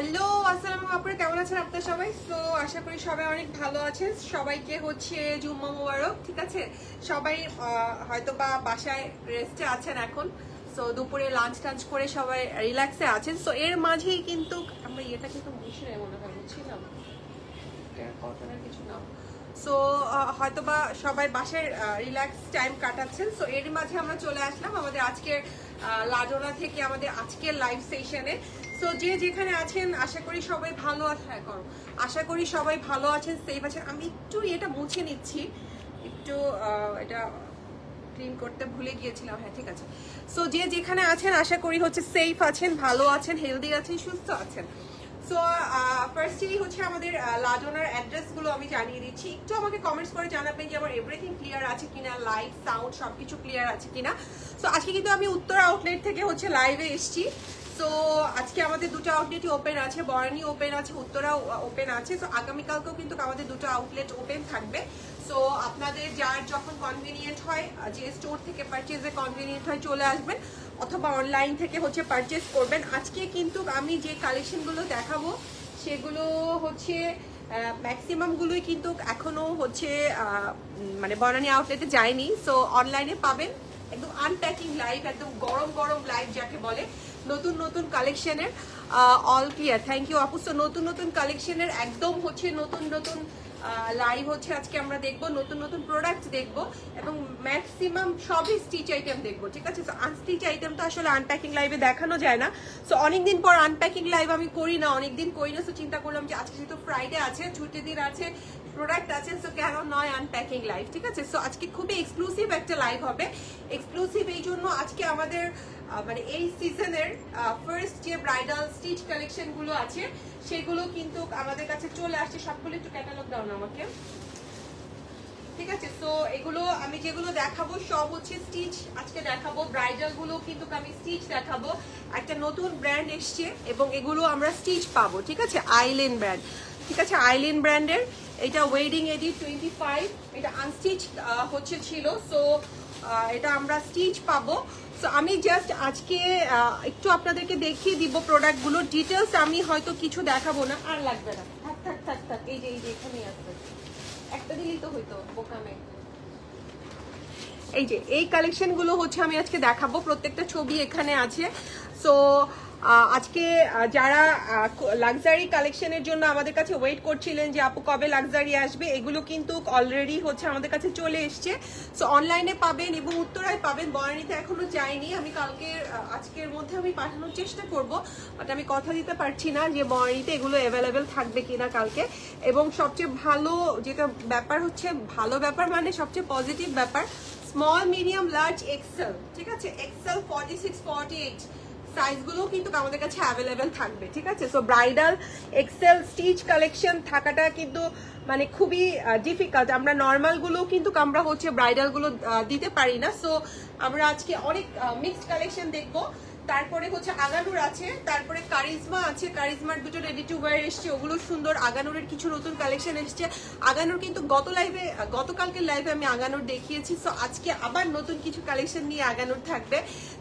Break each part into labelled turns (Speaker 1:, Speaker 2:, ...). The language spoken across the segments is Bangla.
Speaker 1: হ্যালো আসসালামু আলাইকুম, কেমন আছেন আপনারা সবাই? সো আশা করি সবাই অনেক ভালো আছেন। সবাইকে হচ্ছে জুম্মা মোবারক। ঠিক আছে, সবাই হয়তো বা বাসায় রেস্টে আছেন এখন। সো দুপুরে লাঞ্চ টাঞ্চ করে সবাই রিল্যাক্সে আছেন। সো এর মাঝেই কিন্তু আমরা এটা কিন্তু বুঝি না, মনে হয় বুঝছিলাম কতটা কিছু না। সো হয়তো বা সবাই বাসায় রিল্যাক্স টাইম কাটাচ্ছেন। সো এর মাঝে আমরা চলে আসলাম আমাদের আজকের লাডোনা থেকে আমাদের আজকের লাইভ সেশনে। সো যে যেখানে আছেন আশা করি সবাই ভালো আশা করি সবাই ভালো আছেন, সেফ আছেন। আমি একটু এটা মুছে নিচ্ছি, একটু এটা ক্লিন করতে ভুলে গিয়েছিলাম। হ্যাঁ ঠিক আছে। সো যে যেখানে আছেন আশা করি হচ্ছে সেফ আছেন, ভালো আছেন, হেলদি আছেন, সুস্থ আছেন। সো ফার্স্টলি হচ্ছে আমাদের লাডোনার অ্যাড্রেসগুলো আমি জানিয়ে দিচ্ছি। একটু আমাকে কমেন্টস করে জানাবেন যে আমার এভরিথিং ক্লিয়ার আছে কিনা, লাইট সাউন্ড সবকিছু ক্লিয়ার আছে কিনা। সো আজকে কিন্তু আমি উত্তর আউটলেট থেকে হচ্ছে লাইভে এসেছি। সো আজকে আমাদের দুটো আউটলেটই ওপেন আছে, বরানি ওপেন আছে, উত্তরা ওপেন আছে। সো আগামীকালকেও কিন্তু আমাদের দুটো আউটলেট ওপেন থাকবে। সো আপনাদের যার যখন কনভিনিয়েন্ট হয়, যে স্টোর থেকে পারচেজে কনভিনিয়েন্ট হয় চলে আসবেন, অথবা অনলাইন থেকে হচ্ছে পারচেজ করবেন। আজকে কিন্তু আমি যে কালেকশনগুলো দেখাবো সেগুলো হচ্ছে ম্যাক্সিমামগুলোই কিন্তু এখনো হচ্ছে মানে বনানী আউটলেটে যায়নি। সো অনলাইনে পাবেন একদম আনপ্যাকিং লাইভ, একদম গরম গরম লাইভ যাকে বলে, নতুন নতুন কালেকশনের অল ক্লিয়ার। থ্যাংক ইউ আপু। সো নতুন নতুন কালেকশনের একদম হচ্ছে নতুন নতুন লাইভ হচ্ছে আজকে আমরা দেখবো, নতুন নতুন প্রোডাক্ট দেখবো এবং ম্যাক্সিমাম সবই স্টিচ আইটেম দেখবো। ঠিক আছে, সো আনস্টিচ আইটেম তো আসলে আনপ্যাকিং লাইভে দেখানো যায় না। সো অনেকদিন পর আনপ্যাকিং লাইভ আমি করি না, অনেকদিন করি না। সো চিন্তা করলাম যে আজকে যেহেতু ফ্রাইডে আছে, ছুটির দিন আছে, প্রোডাক্ট আছে, সো কেন নয় আনপ্যাকিং লাইভ। ঠিক আছে, সো আজকে খুবই এক্সক্লুসিভ একটা লাইভ হবে। এক্সক্লুসিভ এই জন্য আজকে আমাদের মানে এই সিজনের ফার্স্ট যে ব্রাইডাল স্টিচ কালেকশন গুলো আছে সেগুলো কিন্তু আমাদের কাছে চলে আসছে। সবগুলো একটু ক্যাটালগ দাও না আমাকে। ঠিক আছে, সো এগুলো আমি যেগুলো দেখাবো সব হচ্ছে স্টিচ আজকে দেখাবো। ব্রাইডাল গুলো কিন্তু আমি স্টিচ দেখাবো। একটা নতুন ব্র্যান্ড এসছে এবং এগুলো আমরা স্টিচ পাবো। ঠিক আছে, আইল্যান্ড ব্র্যান্ড। ঠিক আছে, আইল্যান্ড ব্র্যান্ডের এটা ওয়েডিং এডিট 25, এটা আনস্টিচ হচ্ছে ছিল। সো এটা আমরা স্টিচ পাবো। সো আমি জাস্ট আজকে একটু আপনাদেরকে দেখিয়ে দিব প্রোডাক্টগুলো। ডিটেলস আমি হয়তো কিছু দেখাবো না, আর লাগবে না, থাক থাক থাক থাক। এই যে এখানেই আছে, একটা দিলেই তো হইতো বোকামে। এই যে এই কালেকশনগুলো হচ্ছে আমি আজকে দেখাবো, প্রত্যেকটা ছবি এখানে আছে। সো আজকে যারা লাক্সারি কালেকশনের জন্য আমাদের কাছে ওয়েট করছিলেন যে আপু কবে লাক্সারি আসবে, এগুলো কিন্তু অলরেডি হচ্ছে আমাদের কাছে চলে এসছে। সো অনলাইনে পাবেন এবং উত্তরায় পাবেন, বরানীতে এখনো যায়নি। আমি আজকের মধ্যে আমি পাঠানোর চেষ্টা করব, বাট আমি কথা দিতে পারছি না যে বরানীতে এগুলো অ্যাভেলেবেল থাকবে কিনা কালকে। এবং সবচেয়ে ভালো যেটা ব্যাপার হচ্ছে, ভালো ব্যাপার মানে সবচেয়ে পজিটিভ ব্যাপার, স্মল মিডিয়াম লার্জ এক্সেল। ঠিক আছে, এক্সেল 46 48 সাইজগুলো কিন্তু আমাদের কাছে অ্যাভেলেবেল থাকবে। ঠিক আছে, so bridal excel stitch collection থাকাটা কিন্তু মানে খুবই ডিফিকাল্ট। আমরা নর্মালগুলো কিন্তু আমরা হচ্ছে ব্রাইডালগুলো দিতে পারি না। সো আমরা আজকে অনেক মিক্সড কালেকশন দেখবো। তারপরে হচ্ছে আগানুর আছে, তারপরে কারিজমা আছে। কারিজমার দুটো রেডি টু ওয়্যার এসছে, ওগুলো সুন্দর। আগানুরের কিছু নতুন কালেকশন এসছে। আগানুর কিন্তু গতকালকের লাইভে আমি আগানুর দেখিয়েছি। সো আজকে আবার নতুন কিছু কালেকশন নিয়ে আগানুর থাকবে।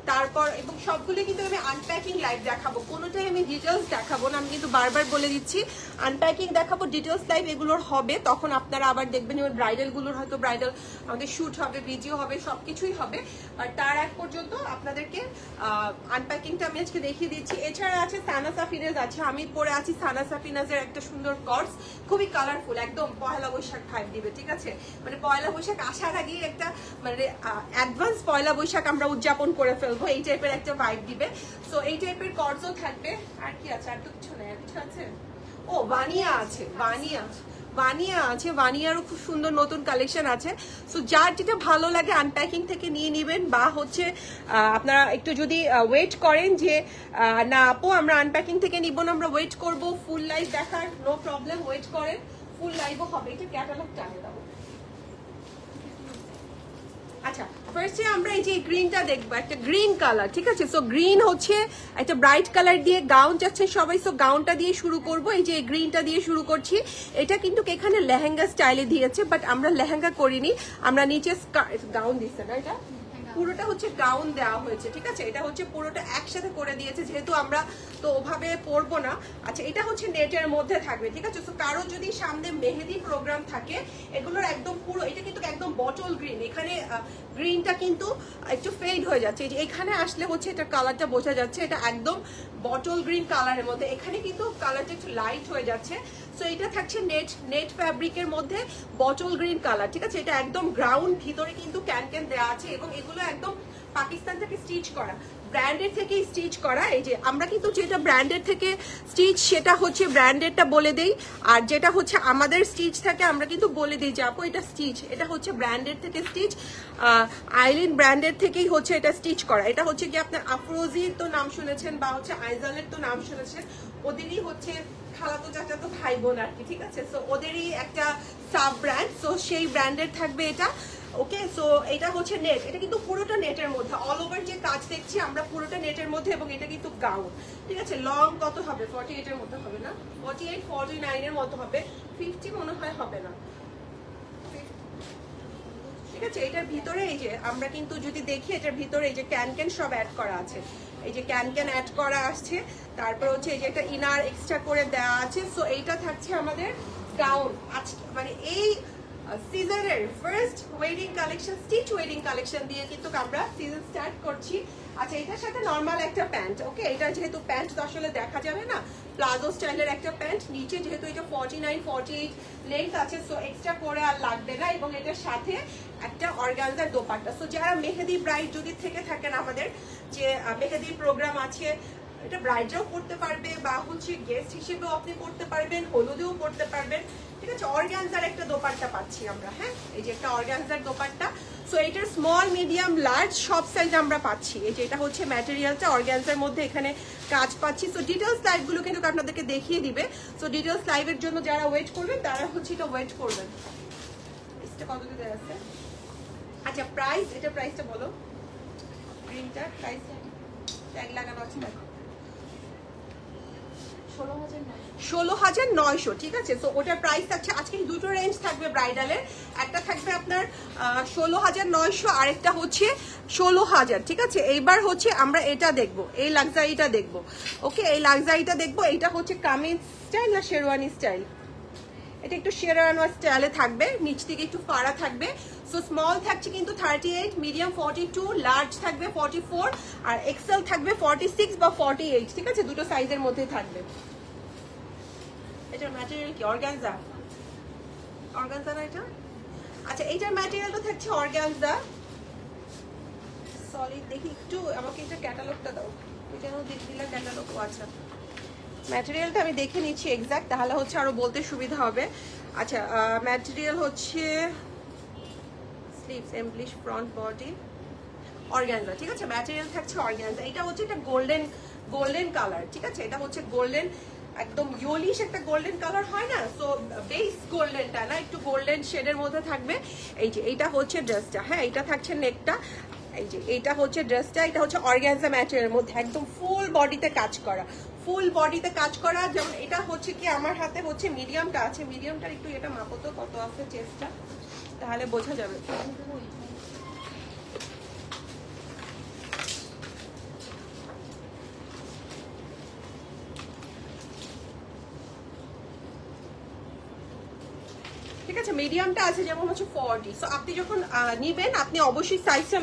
Speaker 1: তারপর এবং সবগুলো কিন্তু আমি আনপ্যাকিং লাইভ দেখাবো, কোনোটাই আমি ডিটেলস দেখাবো না। আমি কিন্তু বারবার বলে দিচ্ছি, আনপ্যাকিং দেখাবো, ডিটেলস লাইভ এগুলোর হবে। তখন আপনারা আবার দেখবেন যে ব্রাইডালগুলোর হয়তো ব্রাইডাল আমাদের শ্যুট হবে, ভিডিও হবে, সবকিছুই হবে। আর তার এক পর্যন্ত আপনাদেরকে আনপ্যাকিংটা আমি আজকে দেখিয়ে দিচ্ছি। এছাড়া আছে সানা সাফিনাজ আছে, আমি পরে আছি সানা সাফিনাজের একটা সুন্দর কর্স, খুবই কালারফুল, একদম পয়লা বৈশাখ ভাইব দিবে। ঠিক আছে, মানে পয়লা বৈশাখ আসার আগেই একটা মানে অ্যাডভান্স পয়লা বৈশাখ আমরা উদযাপন করে ফেলবো, এই টাইপের একটা ভাইব দিবে। সো এই টাইপের কর্সও থাকবে। আর কি আছে? আর তো কিছু নেই, কিছু আছে? ও ভানিয়া আছে, ভানিয়া আছে, ভানিয়ারও খুব সুন্দর নতুন কালেকশন আছে। সো যার যেটা ভালো লাগে আনপ্যাকিং থেকে নিয়ে নেবেন, বা হচ্ছে আপনারা একটু যদি ওয়েট করেন যে না আপু আমরা আনপ্যাকিং থেকে নিব না, আমরা ওয়েট করব ফুল লাইভ দেখার, নো প্রবলেম, ওয়েট করেন, ফুল লাইভও হবে। এটা ক্যাটালগটা আনে দাও। আচ্ছা, ফার্স্টে আমরা এই যে গ্রিনটা দেখবো, একটা গ্রিন কালার। ঠিক আছে, সো গ্রিন হচ্ছে একটা ব্রাইট কালার দিয়ে গাউন চাচ্ছে সবাই। সো গাউনটা দিয়ে শুরু করব, এই যে গ্রিনটা দিয়ে শুরু করছি। এটা কিন্তু এখানে লেহেঙ্গা স্টাইলে দিয়েছে, বাট আমরা লেহেঙ্গা করিনি, আমরা নিচে গাউন দিচ্ছে না, এটা পুরোটা হচ্ছে গাউন দেওয়া হয়েছে। ঠিক আছে, এটা হচ্ছে পুরোটা একসাথে করে দিয়েছে, যেহেতু আমরা তো ওভাবে পরবো না। আচ্ছা এটা হচ্ছে নেটের মধ্যে থাকবে, ঠিক আছে। তো কারো যদি সামনে মেহেদি প্রোগ্রাম থাকে, এগুলোর একদম পুরো, এটা কিন্তু একদম বটল গ্রিন, এখানে গ্রিনটা কিন্তু একটু ফেড হয়ে যাচ্ছে, এই যে এখানে আসলে হচ্ছে এটা কালারটা বোঝা যাচ্ছে, এটা একদম বটল গ্রিন কালারের মধ্যে, এখানে কিন্তু কালারটা একটু লাইট হয়ে যাচ্ছে। সো এটা থাকছে নেট ফ্যাব্রিকের মধ্যে বটল গ্রিন কালার, ঠিক আছে। এটা একদম গ্রাউন্ড, ভিতরে কিন্তু ক্যান দেওয়া আছে এবং এগুলো একদম পাকিস্তান থেকে স্টিচ করা, ব্র্যান্ডের থেকে স্টিচ করা। এই যে আমরা কিন্তু যেটা ব্র্যান্ডের থেকে স্টিচ সেটা হচ্ছে ব্র্যান্ডেরটা বলে দেই, আর যেটা হচ্ছে আমাদের স্টিচ থাকে আমরা কিন্তু বলে দিই যে আপু এটা স্টিচ, এটা হচ্ছে ব্র্যান্ডের থেকে স্টিচ, আইলিন ব্র্যান্ডের থেকেই হচ্ছে এটা স্টিচ করা। এটা হচ্ছে কি আপনার আফরোজির তো নাম শুনেছেন বা হচ্ছে আইজালের তো নাম শুনেছেন, ওদেরই হচ্ছে খালাতো চাচাতো ভাই বোন আর কি, ঠিক আছে। সো ওদেরই একটা সাব ব্র্যান্ড, সো সেই ব্র্যান্ডের থাকবে এটা। ওকে, সো এটা হচ্ছে নেট, এটা কিন্তু পুরোটা নেটের মধ্যে, অল ওভার যে কাজ দেখছি আমরা পুরোটা নেটের মধ্যে, এবং এটা কিন্তু গাউন, ঠিক আছে। লং কত হবে? 48 এর মতো হবে না, 48 49 এর মতো হবে, 50 মনে হয় হবে না, ঠিক আছে। এটার ভিতরে এই যে আমরা কিন্তু যদি দেখি, এটার ভিতরে এই যে ক্যান সব অ্যাড করা আছে, এই যে ক্যান অ্যাড করা আসছে, তারপর হচ্ছে এই যে একটা ইনার এক্সট্রা করে দেওয়া আছে। সো এইটা থাকছে আমাদের গাউন, আজকে মানে এই সিজনের first wedding collection, stitch wedding collection দিয়ে কিন্তু আমরা সিজন স্টার্ট করছি। আচ্ছা এটার সাথে নর্মাল একটা প্যান্ট, ওকে, এটা যেহেতু প্যান্ট তো আসলে দেখা যাবে না, প্লাজো স্টাইলের একটা প্যান্ট, নিচে যেহেতু এটা 49 48 লেন্থ আছে, সো এক্সট্রা করে আর লাগবে না, এবং এটার সাথে একটা অর্গানজার দোপাট্টা। সো যারা মেহেদি ব্রাইড যদি থেকে থাকেন, আমাদের যে মেহেদির প্রোগ্রাম আছে, এটা ব্রাইডরাও পড়তে পারবে বা হচ্ছে গেস্ট হিসেবেও আপনি পড়তে পারবেন, হলুদেও পড়তে পারবেন, ঠিক আছে। অর্গানজার একটা দোপাট্টা পাচ্ছি আমরা, হ্যাঁ, এই যে একটা অর্গানজার দোপাট্টা। সো এটার স্মল মিডিয়াম লার্জ সব সাইজ আমরা পাচ্ছি। এই যে এটা হচ্ছে ম্যাটেরিয়ালটা অর্গানজার মধ্যে এখানে কাজ পাচ্ছি। সো ডিটেলস লাইভগুলো কিন্তু আপনাদেরকে দেখিয়ে দিবে। সো ডিটেলস লাইভের জন্য যারা ওয়েট করবেন তারা হচ্ছে এটা ওয়েট করবেন। এটা কত দিতে আছে? আচ্ছা প্রাইস, এটা প্রাইসটা বলো, গ্রিনটার প্রাইস ট্যাগ লাগানো আছে দেখো, 16,900, ঠিক আছে। সো ওটার প্রাইস থাকছে, আজকে দুটো রেঞ্জ থাকবে ব্রাইডালের, একটা থাকবে আপনার 16,900, আরেকটা হচ্ছে 16,000, ঠিক আছে। এইবার হচ্ছে আমরা এটা দেখবো, এই লাক্সারিটা দেখবো, ওকে, এই লাক্সারিটা দেখবো। এইটা হচ্ছে কামিজ স্টাইল না শেরওয়ানি স্টাইল? এটা একটু শেরওয়ানি স্টাইলে থাকবে, নিচ থেকে একটু ফাড়া থাকবে। সো স্মল থাকছে কিন্তু 38, মিডিয়াম 42, লার্জ থাকবে 44, আর এক্সেল থাকবে 46 বা 48, ঠিক আছে, দুটো সাইজের মধ্যে থাকবে। এটার ম্যাটেরিয়াল কি? অর্গানজা, অর্গানজা না এটা? আচ্ছা এইটার ম্যাটেরিয়ালটা থাকছে অর্গানজা সলিড। দেখি একটু, আমাকে এটা ক্যাটালগটা দাও, এটাও দিলা ক্যাটালগ। আচ্ছা ম্যাটেরিয়ালটা আমি দেখে নিচ্ছি এক্সাক্ট, তাহলে হচ্ছে আরো বলতে সুবিধা হবে। আচ্ছা ম্যাটেরিয়াল হচ্ছে স্লিভস, এমব্লিশ, ফ্রন্ট বডি, অর্গানজা, ঠিক আছে। ম্যাটেরিয়াল থাকছে অর্গানজা। এটা হচ্ছে একটা গোল্ডেন কালার, ঠিক আছে। এটা হচ্ছে গোল্ডেন, একদম ইয়োলিশ একটা গোল্ডেন কালার হয় না, সো বেস গোল্ডেনটা না, একটু গোল্ডেন শেডের মধ্যে থাকবে। এই যে এইটা হচ্ছে ড্রেসটা, হ্যাঁ, এটা থাকছে নেকটা, এই যে এইটা হচ্ছে ড্রেসটা, এটা হচ্ছে অর্গানজা ম্যাটেরিয়ালের মধ্যে একদম ফুল বডিতে কাজ করা, ফুল বডিতে কাজ করা। যেমন এটা হচ্ছে কি আমার হাতে হচ্ছে মিডিয়ামটা আছে, মিডিয়ামটার একটু এটা মাপো তো কত আছে চেস্টটা, তাহলে বোঝা যাবে। ঠিক আছে, মিডিয়ামটা আছে যেমন হচ্ছে 40। সো আপনি যখন নিবেন আপনি অবশ্যই সাইজটা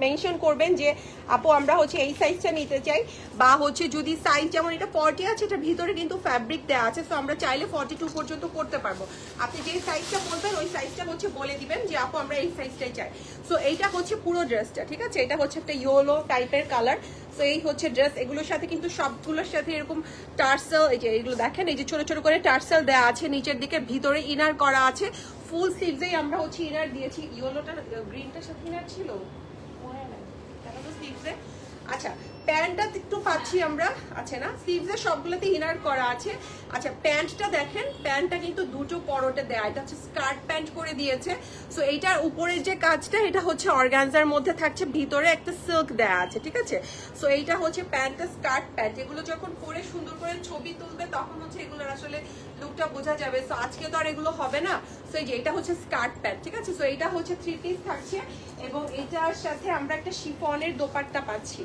Speaker 1: মেনশন করবেন যে আপু আমরা হচ্ছে এই সাইজটা নিতে চাই, বা হচ্ছে যদি সাইজ যেমন এটা 40 আছে, এটা ভিতরে কিন্তু ফ্যাব্রিক দেওয়া আছে, সো আমরা চাইলে 42 পর্যন্ত করতে পারবো। আপনি যে সাইজটা বলবেন ওই সাইজটা হচ্ছে বলে দিবেন যে আপু আমরা এই সাইজটাই চাই। সো এইটা হচ্ছে পুরো ড্রেসটা, ঠিক আছে। এটা হচ্ছে একটা ইয়েলো টাইপের কালার। সো এই হচ্ছে ড্রেস, এগুলোর সাথে কিন্তু সবগুলোর সাথে এরকম টার্সেল, এই যে এগুলো দেখেন, এই যে ছোট ছোট করে টার্সেল দেওয়া আছে নিচের দিকে, ভিতরে ইনার করা আছে, ফুল স্লিভসেই আমরা হচ্ছে ইনার দিয়েছি। ইয়েলোটা গ্রিনটার সাথে ইনার ছিল স্লিভসে। আচ্ছা প্যান্টটা একটু পাচ্ছি আমরা, আছে না, স্লিভসের সবগুলোতে ইনার করা আছে। আচ্ছা প্যান্টটা দেখেন, প্যান্টটা কিন্তু দুটো পরোটা দেয়া, এটা হচ্ছে স্কার্ট প্যান্ট করে দিয়েছে। সো এইটার উপরের যে কাজটা এটা হচ্ছে অর্গানজার মধ্যে থাকছে, ভিতরে একটা সিল্ক দেয়া আছে, ঠিক আছে। সো এইটা হচ্ছে প্যান্টটা, স্কার্ট প্যান্ট, এগুলো যখন পরে সুন্দর করে ছবি তুলবে তখন হচ্ছে এগুলোর আসলে লুকটা বোঝা যাবে। সো আজকে তো আর এগুলো হবে না। সো এই যে এটা হচ্ছে স্কার্ট প্যান্ট, ঠিক আছে। সো এটা হচ্ছে 3 পিস থাকছে, এবং এটার সাথে আমরা একটা শিফনের দোপাট্টা পাচ্ছি।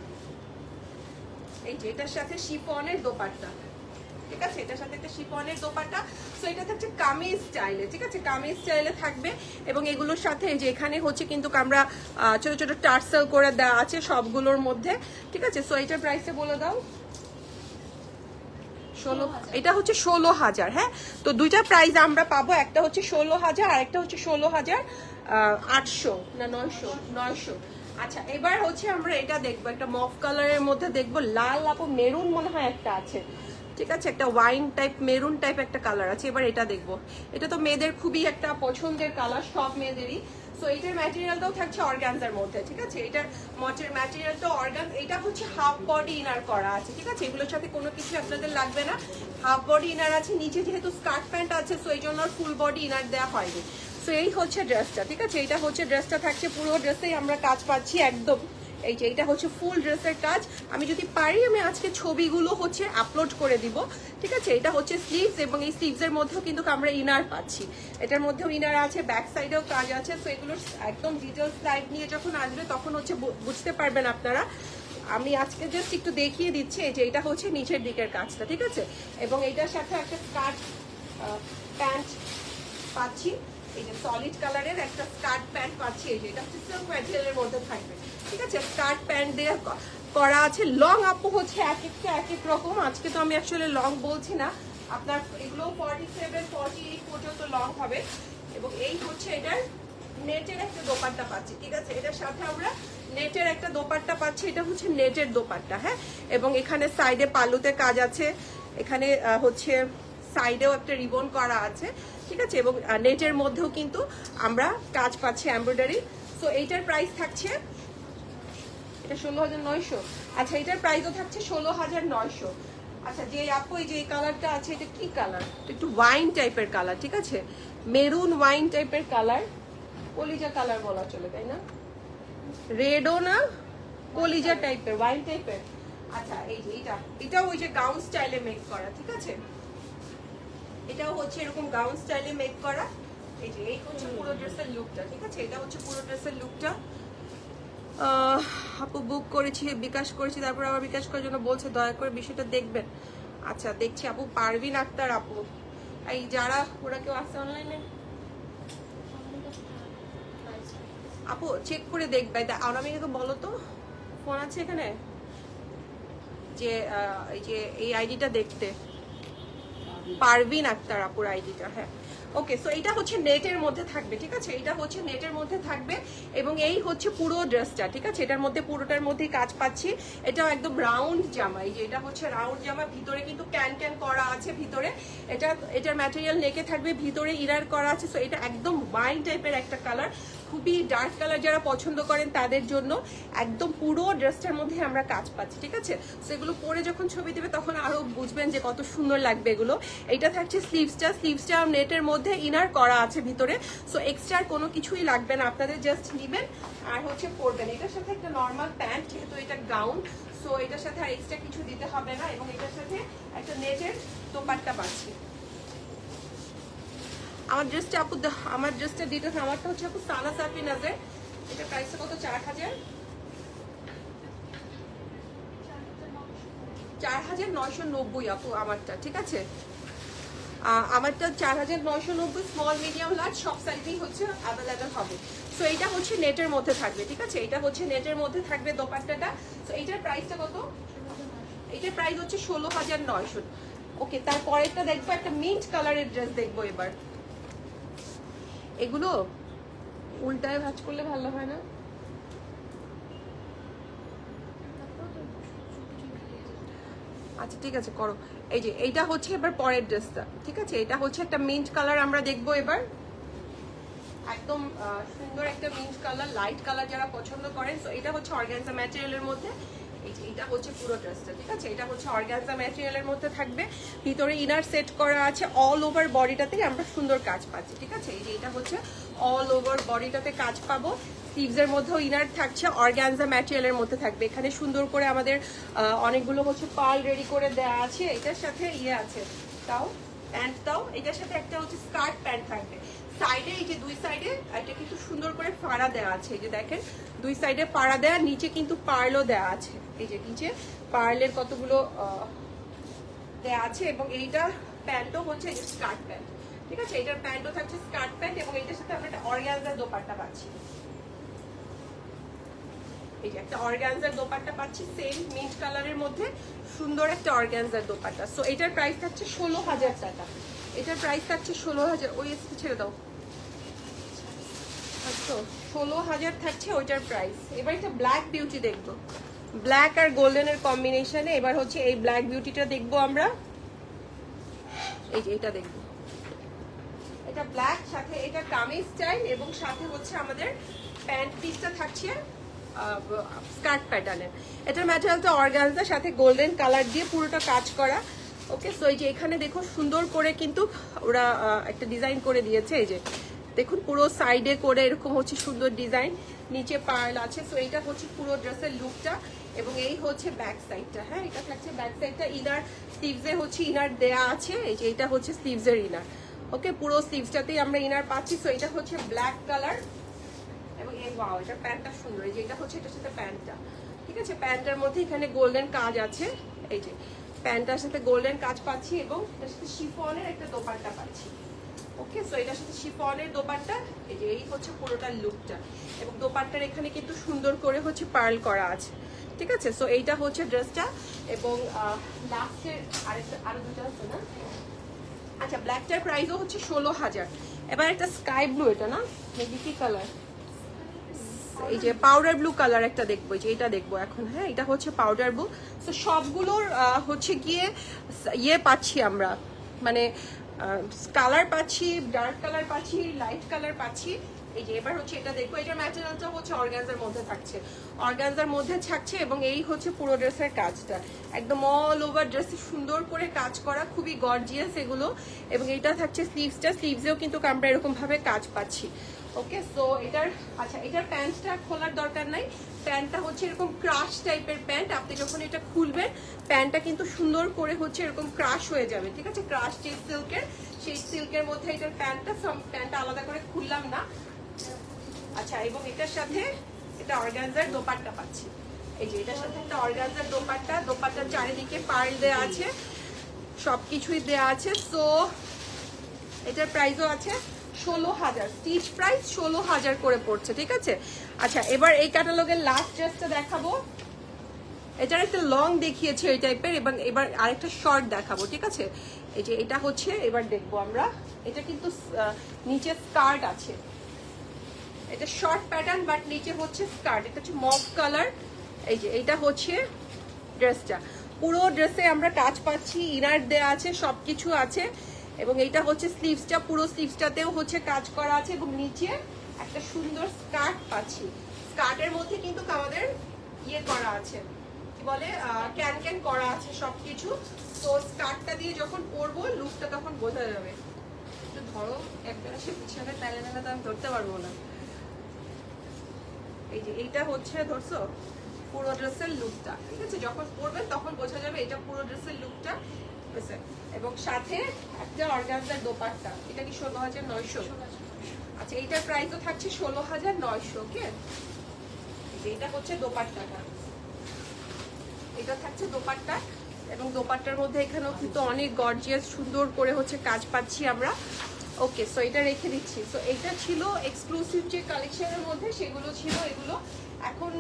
Speaker 1: এই যে এটার সাথে শিফনের দোপাট্টা, ঠিক আছে, এটার সাথে একটা শিফনের দোপাট্টা। সো এটা হচ্ছে কামিজ স্টাইলে, ঠিক আছে, কামিজ স্টাইলে থাকবে। এবং এগুলোর সাথে এই যে এখানে হচ্ছে কিন্তু আমরা ছোট ছোট টার্সেল করে দেওয়া আছে সবগুলোর মধ্যে, ঠিক আছে। সো এটার প্রাইসটা বলে দাও। 16, এটা হচ্ছে 16,000। হ্যাঁ, তো দুইটা প্রাইস আমরা পাবো, একটা হচ্ছে 16,000 আর একটা হচ্ছে 16,800 না 900। আচ্ছা, এবার হচ্ছে আমরা এটা দেখবো, একটা মফ কালারের মধ্যে দেখবো, লাল আপু মেরুন মনে হয় একটা আছে, ঠিক আছে, একটা ওয়াইন টাইপ মেরুন টাইপ একটা কালার আছে। এবার এটা দেখবো, এটা তো মেয়েদের খুবই একটা পছন্দের কালার, সব মেয়েদেরই। সো এটার ম্যাটেরিয়ালটাও থাকছে অর্গানজার মধ্যে, ঠিক আছে, এটার ম্যাটেরিয়ালটা অর্গান। এটা হচ্ছে হাফ বডি ইনার করা আছে, ঠিক আছে, এগুলোর সাথে কোনো কিছু আপনাদের লাগবে না, হাফ বডি ইনার আছে। নিচে যেহেতু স্কার্ট প্যান্ট আছে, সো এই জন্য ফুল বডি ইনার দেওয়া হয়নি। সো এই হচ্ছে ড্রেসটা, ঠিক আছে, এইটা হচ্ছে ড্রেসটা থাকছে, পুরো ড্রেসেই আমরা কাজ পাচ্ছি একদম। এই যে এটা হচ্ছে ফুল ড্রেসের কাজ। আমি যদি পারি আমি আজকে ছবিগুলো হচ্ছে আপলোড করে দিব, ঠিক আছে। এটা হচ্ছে স্লিভস, এবং এই স্লিভসের মধ্যেও কিন্তু আমরা ইনার পাচ্ছি, এটার মধ্যেও ইনার আছে, ব্যাক সাইডেও কাজ আছে। সো এগুলোর একদম ডিটেলস স্লাইড নিয়ে যখন আসবে তখন হচ্ছে বুঝতে পারবেন আপনারা। আমি আজকে জাস্ট একটু দেখিয়ে দিচ্ছি যে এটা হচ্ছে নিচের দিকের কাজটা, ঠিক আছে। এবং এটার সাথে একটা স্কার্ট প্যান্ট পাচ্ছি, এই যে সলিড কালারের একটা স্কার্ট প্যান্ট পাচ্ছি, এই যে এটা হচ্ছে সিল্ক ম্যাটেরিয়ালের মধ্যে থাকবে, ঠিক আছে, স্কার্ট প্যান্ট দিয়ে করা আছে। লং আপু হচ্ছে এক একটা এক এক রকম, আজকে তো আমি অ্যাকচুয়ালি লং বলছি না, আপনার এগুলো 47, 48 পর্যন্ত লং হবে। এবং এই হচ্ছে এটার নেটের একটা দোপাট্টা পাচ্ছি, ঠিক আছে, এটার সাথে আমরা নেটের একটা দোপাট্টা পাচ্ছি, এটা হচ্ছে নেটের দোপাট্টা। হ্যাঁ, এবং এখানে সাইডে পালুতে কাজ আছে, এখানে হচ্ছে সাইডেও একটা রিবন করা আছে, ঠিক আছে, এবং নেটের মধ্যেও কিন্তু আমরা কাজ পাচ্ছি এমব্রয়ডারি। সো এইটার প্রাইস থাকছে, এটা 16,900। আচ্ছা, এটার প্রাইসও থাকছে 16,900। আচ্ছা, যে আপু এই যে এই কালারটা আছে, এটা কি কালার? একটু ওয়াইন টাইপের কালার, ঠিক আছে, মেরুন ওয়াইন টাইপের কালার, কলিজা কালার বলা চলে, তাই না, রেডও না, কলিজা টাইপের, ওয়াইন টাইপের। আচ্ছা, এই যে এটাও ওই যে গাউন স্টাইলে মেক করা, ঠিক আছে, এটাও হচ্ছে এরকম গাউন স্টাইলে মেক করা। এই যে এই হচ্ছে পুরো ড্রেসের লুকটা, ঠিক আছে, এটা হচ্ছে পুরো ড্রেসের লুকটা। আপু বুক করেছি, বিকাশ করেছি, তারপর আবার বিকাশ করার জন্য বলছে, দয়া করে বিষয়টা দেখবেন। আচ্ছা, দেখছি আপু। পারভিন আক্তার আপু, এই যারা ওরা কেউ আছে অনলাইনে আপু, চেক করে দেখবে। অনামিকাকে বলো তো, ফোন আছে এখানে, যে এই যে এই আইডিটা দেখতে, পারভিন আক্তার আপুর আইডিটা। হ্যাঁ, ওকে। সো এটা হচ্ছে নেটের মধ্যে থাকবে, ঠিক আছে, এটা হচ্ছে নেটের মধ্যে থাকবে। এবং এই হচ্ছে পুরো ড্রেসটা, ঠিক আছে, এটার মধ্যে পুরোটার মধ্যেই কাজ পাচ্ছি। এটাও একদম রাউন্ড জামা, এই যে এটা হচ্ছে রাউন্ড জামা, ভিতরে কিন্তু ক্যান ক্যান করা আছে ভিতরে। এটার ম্যাটেরিয়াল নেকে থাকবে, ভিতরে ইনার করা আছে। সো এটা একদম ওয়াইন টাইপের একটা কালার, খুবই ডার্ক কালার যারা পছন্দ করেন তাদের জন্য একদম পুরো ড্রেসটার মধ্যে আমরা কাজ পাচ্ছি, ঠিক আছে। সেগুলো পরে যখন ছবি দেবে তখন আরো বুঝবেন যে কত সুন্দর লাগবে এগুলো। এটা থাকছে স্লিভসটা নেটের মধ্যে ইনার করা আছে ভিতরে। সো এক্সট্রা কোনো কিছুই লাগবে না, আপনাদের জাস্ট নেবেন আর হচ্ছে পরবেন। এটার সাথে একটা নর্মাল প্যান্ট, যেহেতু এটা গাউন, সো এটার সাথে আর এক্সট্রা কিছু দিতে হবে না। এবং এটার সাথে একটা নেটের দোপাট্টা পাচ্ছি। আমার ড্রেসটা আপু, আমার ড্রেসটা ডিটেলস, আমারটা হচ্ছে আপু সানা সাফি নাজের। এটা প্রাইসটা কত? 4,000, 4,990 আপু আমারটা, ঠিক আছে, আমারটা 4,990। স্মল মিডিয়াম লার্জ সব সাইজেই হচ্ছে অ্যাভেলেবেল হবে। সো এইটা হচ্ছে নেটের মধ্যে থাকবে, ঠিক আছে, এটা হচ্ছে নেটের মধ্যে থাকবে দোপাট্টাটা। সো এইটার প্রাইসটা কত? এইটার প্রাইস হচ্ছে 16,900। ওকে, তারপরেরটা দেখবো একটা মিন্ট কালারের ড্রেস দেখবো এবার। এগুলো উল্টায় ভাঁজ করলে ভালো হয় না? আচ্ছা, ঠিক আছে, করো। এই যে এইটা হচ্ছে এবার পরের ড্রেসটা, ঠিক আছে, এটা হচ্ছে একটা মিন্ট কালার আমরা দেখবো এবার। একদম সুন্দর একটা মিন্ট কালার, লাইট কালার যারা পছন্দ করেন। তো এটা হচ্ছে অর্গানজা ম্যাটেরিয়ালের মধ্যে। এটা হচ্ছে পুরো ড্রেসটা, ঠিক আছে, এটা হচ্ছে অর্গানজা ম্যাটেরিয়ালের মধ্যে থাকবে, ভিতরে ইনার সেট করা আছে। অল ওভার বডিটাতেই আমরা সুন্দর কাজ পাচ্ছি, ঠিক আছে, এই যে এটা হচ্ছে অল ওভার বডিটাতে কাজ পাবো। স্লিভসের মধ্যেও ইনার থাকছে, অর্গানজা ম্যাটেরিয়ালের মধ্যে থাকবে। এখানে সুন্দর করে আমাদের অনেকগুলো হচ্ছে পার্ল রেডি করে দেওয়া আছে। এটার সাথে ইয়ে আছে, তাও প্যান্টটাও, এটার সাথে একটা হচ্ছে স্কার্ট প্যান্ট থাকবে। সাইডে এই যে দুই সাইডে এটা কিন্তু সুন্দর করে ফাড়া দেওয়া আছে, এই যে দেখেন দুই সাইডে ফাড়া দেওয়া, নিচে কিন্তু পার্লও দেওয়া আছে, এই যে নিচে পার্লের কতগুলো দেয়া আছে। এবং এইটা প্যান্টও হচ্ছে স্কার্ট প্যান্ট, ঠিক আছে। এটার প্যান্টও থাকছে স্কার্ট প্যান্ট এবং এইটার সাথে আমরা একটা অর্গানজার দোপাট্টা পাচ্ছি। এই যে একটা অর্গানজার দোপাট্টা পাচ্ছি সেম মিন্ট কালারের মধ্যে, সুন্দর একটা অর্গানজার দোপাট্টা। সো এটার প্রাইস থাকছে 16,000 টাকা। এটার প্রাইস থাকছে 16,000। ওই এসে ছেড়ে দাও। আচ্ছা 16,000 থাকছে ওইটার প্রাইস। এবার একটা ব্ল্যাক বিউটি দেখবো, ব্ল্যাক আর গোল্ডেনের কম্বিনেশনে। এবার হচ্ছে এই ব্ল্যাক বিউটিটা দেখবো আমরা। এই যে এটা দেখবো, এটা ব্ল্যাক, সাথে এটা কামিজ স্টাইল এবং সাথে হচ্ছে আমাদের প্যান্ট পিসটা থাকছে স্কার্ট প্যাটার্নের। এটার ম্যাটেরিয়ালটা অর্গানজা, সাথে গোল্ডেন কালার দিয়ে পুরোটা কাজ করা। ওকে, সো এই যে এখানে দেখো সুন্দর করে কিন্তু ওরা একটা ডিজাইন করে দিয়েছে। এই যে দেখুন পুরো সাইডে করে এরকম হচ্ছে সুন্দর ডিজাইন, নিচে পার্ল আছে। সো এইটা হচ্ছে পুরো ড্রেসের লুকটা এবং এই হচ্ছে ব্যাক সাইডটা। হ্যাঁ, এটা থাকছে ব্যাক সাইডটা। ইনার স্লিভসে হচ্ছে ইনার দেয়া আছে। এই যে এটা হচ্ছে স্লিভসের ইনার। ওকে, পুরো স্লিভসটাতেই আমরা ইনার পাচ্ছি। সো এটা হচ্ছে ব্ল্যাক কালার এবং এই ওয়াও, এটা প্যান্টটা সুন্দর। এই যে এটা হচ্ছে এটার সাথে প্যান্টটা, ঠিক আছে। প্যান্টের মধ্যে এখানে গোল্ডেন কাজ আছে। এই যে প্যান্টটার সাথে গোল্ডেন কাজ পাচ্ছি এবং এটার সাথে শিফনের একটা দোপাট্টা পাচ্ছি। ওকে, সো এটার সাথে শিফনের দোপাট্টা। এই যে এই হচ্ছে পুরোটার লুকটা এবং দোপাট্টার এখানে কিন্তু সুন্দর করে হচ্ছে পার্ল করা আছে, ঠিক আছে। সো এইটা হচ্ছে ড্রেসটা এবং লাস্টের আরো দুটো আছে না। আচ্ছা, ব্ল্যাকটার প্রাইসও হচ্ছে 16,000। এবার একটা স্কাই ব্লু, এটা না মেবি কি কালার, এই যে পাউডার ব্লু কালার একটা দেখবো। এই যে এটা দেখবো এখন। হ্যাঁ, এটা হচ্ছে পাউডার ব্লু। তো সবগুলোর হচ্ছে গিয়ে ইয়ে পাচ্ছি আমরা, মানে কালার পাচ্ছি, ডার্ক কালার পাচ্ছি, লাইট কালার পাচ্ছি। এই যে এবার হচ্ছে এটা দেখবো। এটার ম্যাটেরিয়ালটা হচ্ছে অর্গানজার মধ্যে থাকছে, অর্গানজার মধ্যে থাকছে এবং এই হচ্ছে পুরো ড্রেসের কাজটা একদম অল ওভার ড্রেসে সুন্দর করে কাজ করা, খুবই গর্জিয়াস এগুলো। এবং এটা থাকছে স্লিভসটা, স্লিভসেও কিন্তু আমরা এরকম ভাবে কাজ পাচ্ছি। ওকে, সো এটার আচ্ছা এটার প্যান্টটা খোলার দরকার নাই। প্যান্টটা হচ্ছে এরকম ক্রাশ টাইপের প্যান্ট। আপনি যখন এটা খুলবেন প্যান্টটা কিন্তু সুন্দর করে হচ্ছে এরকম ক্রাশ হয়ে যাবে, ঠিক আছে। ক্রাশ যে সিল্কের, সেই সিল্কের মধ্যে এটার প্যান্টটা আলাদা করে খুললাম না। আচ্ছা, এবং এটার সাথে এটা অর্গানজার দোপাট্টা পাচ্ছি। এই যে এটার সাথে একটা অর্গানজার দোপাট্টা, দোপাট্টার চারিদিকে পার্ল দেওয়া আছে, সবকিছুই দেওয়া আছে। সো এটার প্রাইসও আছে 16,000, স্টিচ প্রাইস 16,000 করে পড়ছে, ঠিক আছে। আচ্ছা, এবার এই ক্যাটালগের লাস্ট ড্রেসটা দেখাবো। এটার একটা লং দেখিয়েছে এই টাইপের, এবং এবার আরেকটা শর্ট দেখাবো, ঠিক আছে। এই যে এটা হচ্ছে এবার দেখবো আমরা। এটা কিন্তু নিচে স্কার্ট আছে, এটা শর্ট প্যাটার্ন বাট নিচে হচ্ছে স্কার্ট। এটা হচ্ছে মভ কালার। এই যে এটা হচ্ছে ড্রেসটা, পুরো ড্রেসে আমরা কাজ পাচ্ছি, ইনার দেয়া আছে, সবকিছু আছে। এবং এইটা হচ্ছে স্লিভসটা, পুরো স্লিভসটাতেও হচ্ছে কাজ করা আছে এবং নিচে একটা সুন্দর স্কার্ট পাচ্ছি। স্কার্টের মধ্যে কিন্তু আমাদের ইয়ে করা আছে, কি বলে, ক্যান ক্যান করা আছে সবকিছু। তো স্কার্টটা দিয়ে যখন পরবো লুকটা তখন বোঝা যাবে। একটু ধরো, একজনের সে পিছনে টাইলে মেলে তো আমি ধরতে পারবো না। এই যে এইটা হচ্ছে ধরছো পুরো ড্রেসের লুকটা, ঠিক আছে। যখন পরবেন তখন বোঝা যাবে এটা পুরো ড্রেসের লুকটা, ঠিক আছে। এবং সাথে একটা অর্গানজার দোপাট্টা। এটা কি 16,900? আচ্ছা, এইটার প্রাইসও থাকছে 16,900। ওকে, এটা হচ্ছে দোপাট্টাটা, এটা থাকছে দোপাট্টা। এবং দোপাট্টার মধ্যে এখানেও কিন্তু অনেক গর্জিয়াস সুন্দর করে হচ্ছে কাজ পাচ্ছি আমরা। ওকে, সো এটা রেখে দিচ্ছি। সো এটা ছিল এক্সক্লুসিভ যে কালেকশনের মধ্যে, সেগুলো ছিল এগুলো। এখন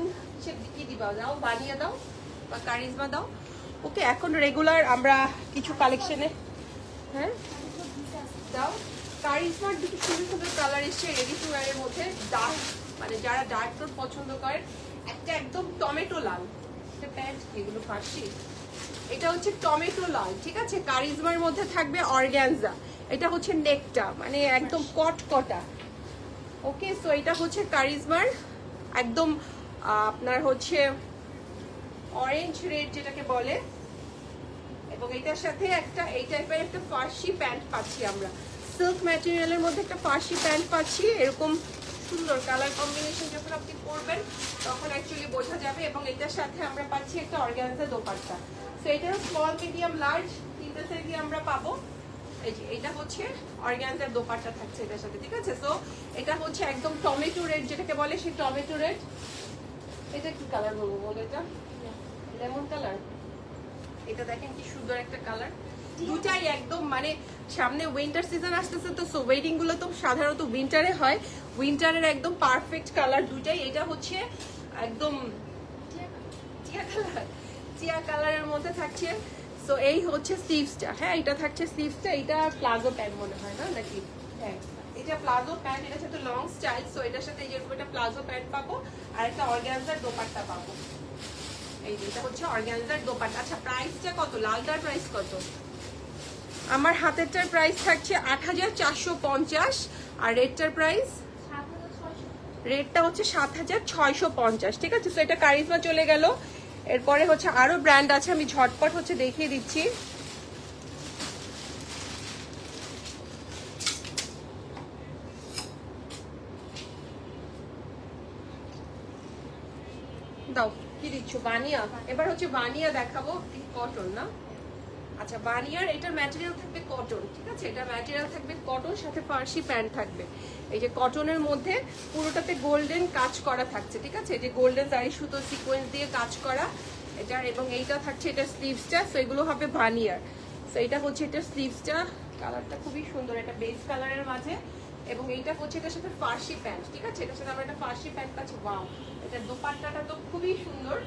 Speaker 1: সে কি দিবা, দাও বানিয়ে দাও বা কারিজমা দাও। ওকে, এখন রেগুলার আমরা কিছু কালেকশনে, হ্যাঁ দাও। কারিজমার দুটো সুন্দর সুন্দর কালার এসছে রেডি টু ওয়্যারের মধ্যে। ডার্ক, মানে যারা ডার্ক টোন পছন্দ করেন, একটা একদম টমেটো লাল প্যান্ট, এগুলো ফার্সি। এটা হচ্ছে টমেটো লাল, ঠিক আছে। কারিজমার মধ্যে থাকবে অর্গানজা। এটা হচ্ছে নেকটা, মানে একদম কটকটা। ওকে, সো এটা হচ্ছে কারিজমার একদম আপনার হচ্ছে অরেঞ্জ রেড যেটাকে বলে। এবং এটার সাথে একটা এই টাইপের একটা ফার্সি প্যান্ট পাচ্ছি আমরা, সিল্ক ম্যাটেরিয়ালের মধ্যে একটা ফার্সি প্যান্ট পাচ্ছি। এরকম সুন্দর কালার কম্বিনেশন যখন আপনি পরবেন তখন অ্যাকচুয়ালি বোঝা যাবে। এবং এটার সাথে আমরা পাচ্ছি একটা অর্গানজা দোপাট্টা। সো এটারও স্মল, মিডিয়াম, লার্জ তিনটা সাইজই আমরা পাবো। এই যে এটা হচ্ছে অর্গানজার দোপাট্টা থাকছে এটার সাথে, ঠিক আছে। সো এটা হচ্ছে একদম টমেটো রেড যেটাকে বলে, সেই টমেটো রেড। এটা কি কালার বলবো বলে, এটা লেমন কালার, এটা দেখেন কি সুন্দর একটা কালার, দুটাই একদম মানে সামনে উইন্টার সিজন আসতেছে তো, সো ওয়েডিং গুলো তো সাধারণত উইন্টারে হয়, উইন্টারের একদম পারফেক্ট কালার দুটাই। এটা হচ্ছে একদম চিয়া কালারের মধ্যে থাকছে। সো এই হচ্ছে স্লিভসটা, হ্যাঁ এটা থাকছে স্লিভসটা, এটা প্লাজো প্যান্ট মনে হয় না নাকি, হ্যাঁ এটা প্লাজো প্যান্ট, এটার সাথে লং স্টাইল। সো এটার সাথে যেরকম একটা প্লাজো প্যান্ট পাবো আর একটা অর্গানজার দোপাট্টা পাবো। এই যে এটা হচ্ছে অর্গানজার দোপাট্টা। আচ্ছা প্রাইসটা কত, লালটার প্রাইস কত? আমার হাতেরটার প্রাইস থাকছে ৮৪৫০ আর রেডটার প্রাইস, রেডটা হচ্ছে ৭৬৫০। ঠিক আছে, সো এটা কারিজমা চলে গেল। এরপরে হচ্ছে আরো ব্র্যান্ড আছে, আমি ঝটপট হচ্ছে দেখিয়ে দিচ্ছি। দাও কি দিচ্ছ, বানিয়া। এবার হচ্ছে বানিয়া দেখাবো, কটন না, আচ্ছা বানিয়ার এটার ম্যাটেরিয়াল থাকবে কটন। ঠিক আছে, এটা ম্যাটেরিয়াল থাকবে কটন, সাথে ফার্সি প্যান্ট থাকবে। এই যে কটনের মধ্যে পুরোটাতে গোল্ডেন কাজ করা থাকছে। ঠিক আছে, যে গোল্ডেন জারি সুতো সিকোয়েন্স দিয়ে কাজ করা এটা, এবং এইটা থাকছে এটা স্লিভসটা। সো এগুলো হবে বানিয়ার। সো এটা হচ্ছে এটা স্লিভসটা, কালারটা খুবই সুন্দর, এটা বেজ কালারের মাঝে, এবং এইটা হচ্ছে এটার সাথে ফার্সি প্যান্ট। ঠিক আছে, এটার সাথে আমরা একটা ফার্সি প্যান্ট পাচ্ছি। ওয়াও, এটা দোপাট্টাটা তো খুবই সুন্দর,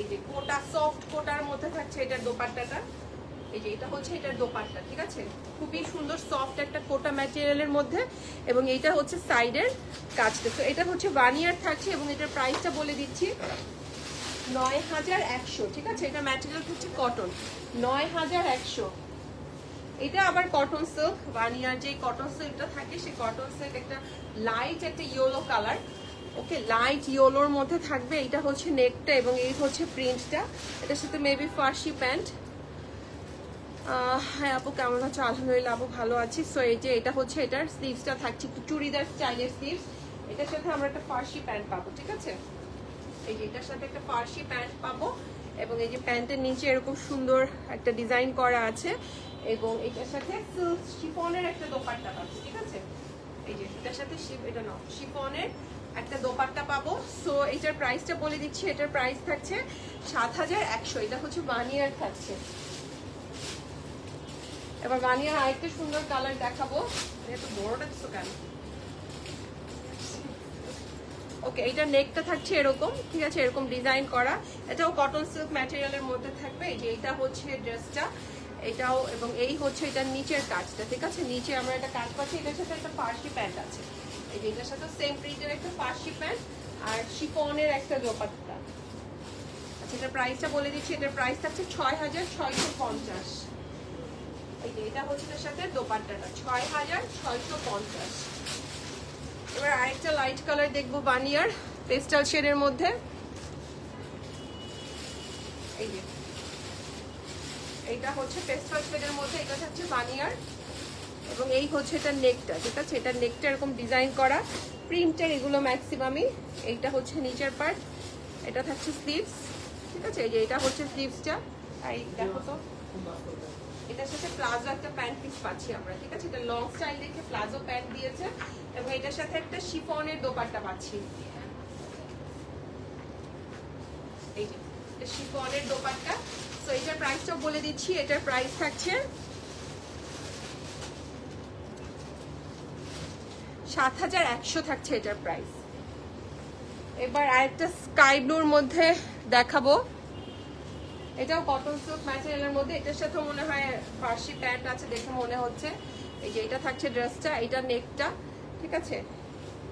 Speaker 1: এই যে কোটা সফট কোটার মধ্যে থাকছে এটার দোপাট্টাটা। এই যে এটা হচ্ছে এটার দোপাট্টা। ঠিক আছে, খুবই সুন্দর সফট একটা কোটা ম্যাটেরিয়ালের মধ্যে, এবং এইটা হচ্ছে সাইডের কাজটা। তো এটা হচ্ছে বানিয়ার থাকছে, এবং এটার প্রাইসটা বলে দিচ্ছি ৯১০০। ঠিক আছে, এটা ম্যাটেরিয়াল হচ্ছে কটন, ৯১০০। এটা আবার কটন সিল্ক, বানিয়ার যে কটন সিল্কটা থাকে সেই কটন সিল্ক, একটা লাইট একটা ইয়েলো কালার, ওকে লাইট ইয়েলোর মধ্যে থাকবে। এটা হচ্ছে নেকটা এবং এই হচ্ছে প্রিন্টটা, এটার সাথে মেবি ফার্সি প্যান্ট। হ্যাঁ আপু কেমন আছো? আলহামদুলিল্লাহ আপু ভালো আছি। সো এই যে এটা হচ্ছে এটার স্লিভসটা থাকছে একটু চুড়িদার স্টাইলের স্লিভস, এটার সাথে আমরা একটা ফার্সি প্যান্ট পাবো। ঠিক আছে, এই যে এটার সাথে একটা ফার্সি প্যান্ট পাবো, এবং এই যে প্যান্টের নিচে এরকম সুন্দর একটা ডিজাইন করা আছে, এবং এটার সাথে শিফনের একটা দোপাট্টা পাচ্ছি। ঠিক আছে, এই যে এটার সাথে এটা না শিফনের একটা দোপাট্টা পাবো। সো এটার প্রাইসটা বলে দিচ্ছি, এটার প্রাইস থাকছে ৭১০০। এটা হচ্ছে বানিয়ার থাকছে। এবার বানিয়ার আরেকটা সুন্দর কালার দেখাবো, এত বড়টা দিচ্ছ কেন? ওকে, এটা নেকটা থাকছে এরকম। ঠিক আছে, এরকম ডিজাইন করা, এটাও কটন সিল্ক ম্যাটেরিয়ালের মধ্যে থাকবে। এই যে এটা হচ্ছে ড্রেসটা, এটাও, এবং এই হচ্ছে এটার নিচের কাজটা। ঠিক আছে, নিচে আমরা একটা কাজ পাচ্ছি, এটার সাথে একটা ফার্সি প্যান্ট আছে। এই যে এটার সাথে সেম প্রিন্টের একটা ফার্সি প্যান্ট আর শিফনের একটা দোপাট্টা। আচ্ছা এটার প্রাইসটা বলে দিচ্ছি, এটার প্রাইস থাকছে ৬৬৫০। এই যে এটা হচ্ছে এটার সাথে দোপাট্টাটা ৬৬৫০। এবার আরেকটা লাইট কালার দেখবো, বানিয়ার পেস্টাল শেডের মধ্যে। এই যে এইটা হচ্ছে পেস্টাল শেডের মধ্যে, এটা হচ্ছে বানিয়ার, এবং এই হচ্ছে এটা নেকটা। ঠিক আছে, এটা নেকটা এরকম ডিজাইন করা প্রিন্টের, এগুলো ম্যাক্সিমামই। এইটা হচ্ছে নিচের পার্ট, এটা থাকছে স্লিভস। ঠিক আছে, এই যে এটা হচ্ছে স্লিভসটা। এই দেখো তো, এটার সাথে প্লাজো একটা প্যান্ট পিস পাচ্ছি আমরা। ঠিক আছে, এটা লং স্টাইল দেখে প্লাজো প্যান্ট দিয়েছে, এবং এটার সাথে একটা শিফনের দোপাট্টা পাচ্ছি। এই যে এটা শিফনের দোপাট্টা। সো এটার প্রাইসটা বলে দিচ্ছি, এটার প্রাইস থাকছে ৭১০০ থাকছে এটার প্রাইস। এবার আরেকটা স্কাই ব্লুর মধ্যে দেখাবো, এটাও কটন সিল্ক ম্যাটেরিয়ালের মধ্যে, এটার সাথে মনে হয় ফার্সি প্যান্ট আছে দেখে মনে হচ্ছে। এই যে এটা থাকছে ড্রেসটা, এটা নেকটা। ঠিক আছে,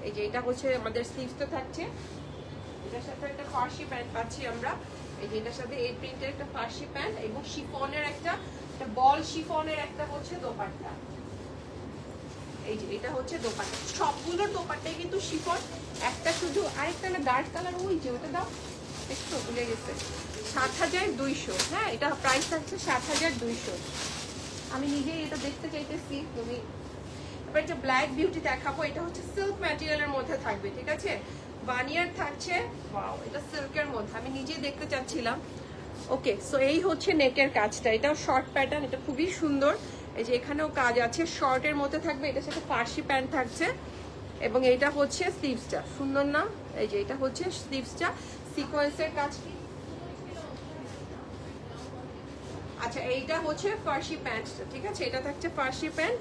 Speaker 1: এই যে এটা হচ্ছে আমাদের স্লিভসটা থাকছে, এটার সাথে একটা ফার্সি প্যান্ট পাচ্ছি আমরা। এই যে এটার সাথে এই প্রিন্টের একটা ফার্সি প্যান্ট এবং শিফনের একটা বল শিফনের একটা হচ্ছে দোপাট্টা। এই যে এটা হচ্ছে দোপাট্টা, সবগুলোর দোপাট্টাই কিন্তু শিফন, একটা শুধু আরেকটা না ডার্ক কালার, ওই যে ওটা দাও একটু ভুলে গেছে, ৭২০০। হ্যাঁ এটা প্রাইস থাকছে ৭২০০। আমি নিজেই এটা দেখতে চাইতেছি তুমি। এবার একটা ব্ল্যাক বিউটি দেখাবো, এটা হচ্ছে সিল্ক ম্যাটেরিয়ালের মধ্যে থাকবে। ঠিক আছে, বানিয়ার থাকছে, ওয়াও এটা সিল্কের মধ্যে, আমি নিজেই দেখতে চাচ্ছিলাম। ওকে, সো এই হচ্ছে নেকের কাজটা, এটাও শর্ট প্যাটার্ন, এটা খুবই সুন্দর। এই যে এখানেও কাজ আছে, শর্টের মধ্যে থাকবে, এটার সাথে ফার্সি প্যান্ট থাকছে, এবং এটা হচ্ছে স্লিভসটা, সুন্দর না? এই যে এটা হচ্ছে স্লিভসটা, সিকোয়েন্সের কাজ। আচ্ছা এইটা হচ্ছে ফার্সি প্যান্টটা, ঠিক আছে, এটা থাকছে ফার্সি প্যান্ট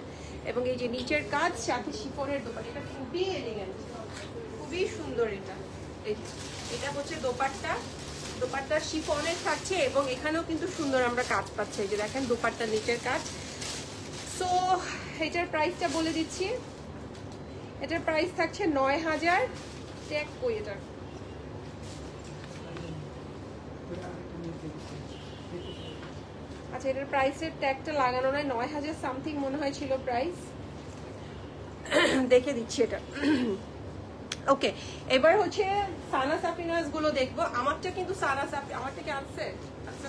Speaker 1: এবং এই যে নিচের কাজ সাথে শিফনের দোপাট্টা, এটা খুবই এলিগেন্ট, খুবই সুন্দর। এটা হচ্ছে দোপাট্টা, দোপাট্টা শিফনের থাকছে এবং এখানেও কিন্তু সুন্দর আমরা কাজ পাচ্ছি, এই যে দেখেন দোপাট্টার নিচের কাজ। সো এটার প্রাইসটা বলে দিচ্ছি, এটার প্রাইস থাকছে 9000। ট্যাগ কই এটা? আচ্ছা এটার প্রাইসের ট্যাগটা লাগানো নাই, 9000 সামথিং মনে হয় ছিল প্রাইস, দেখে দিচ্ছি এটা। ওকে, এবার হচ্ছে সানা সাফিনাস গুলো দেখবো। আমারটা কিন্তু সানা সাফি, আমারটা কি আছে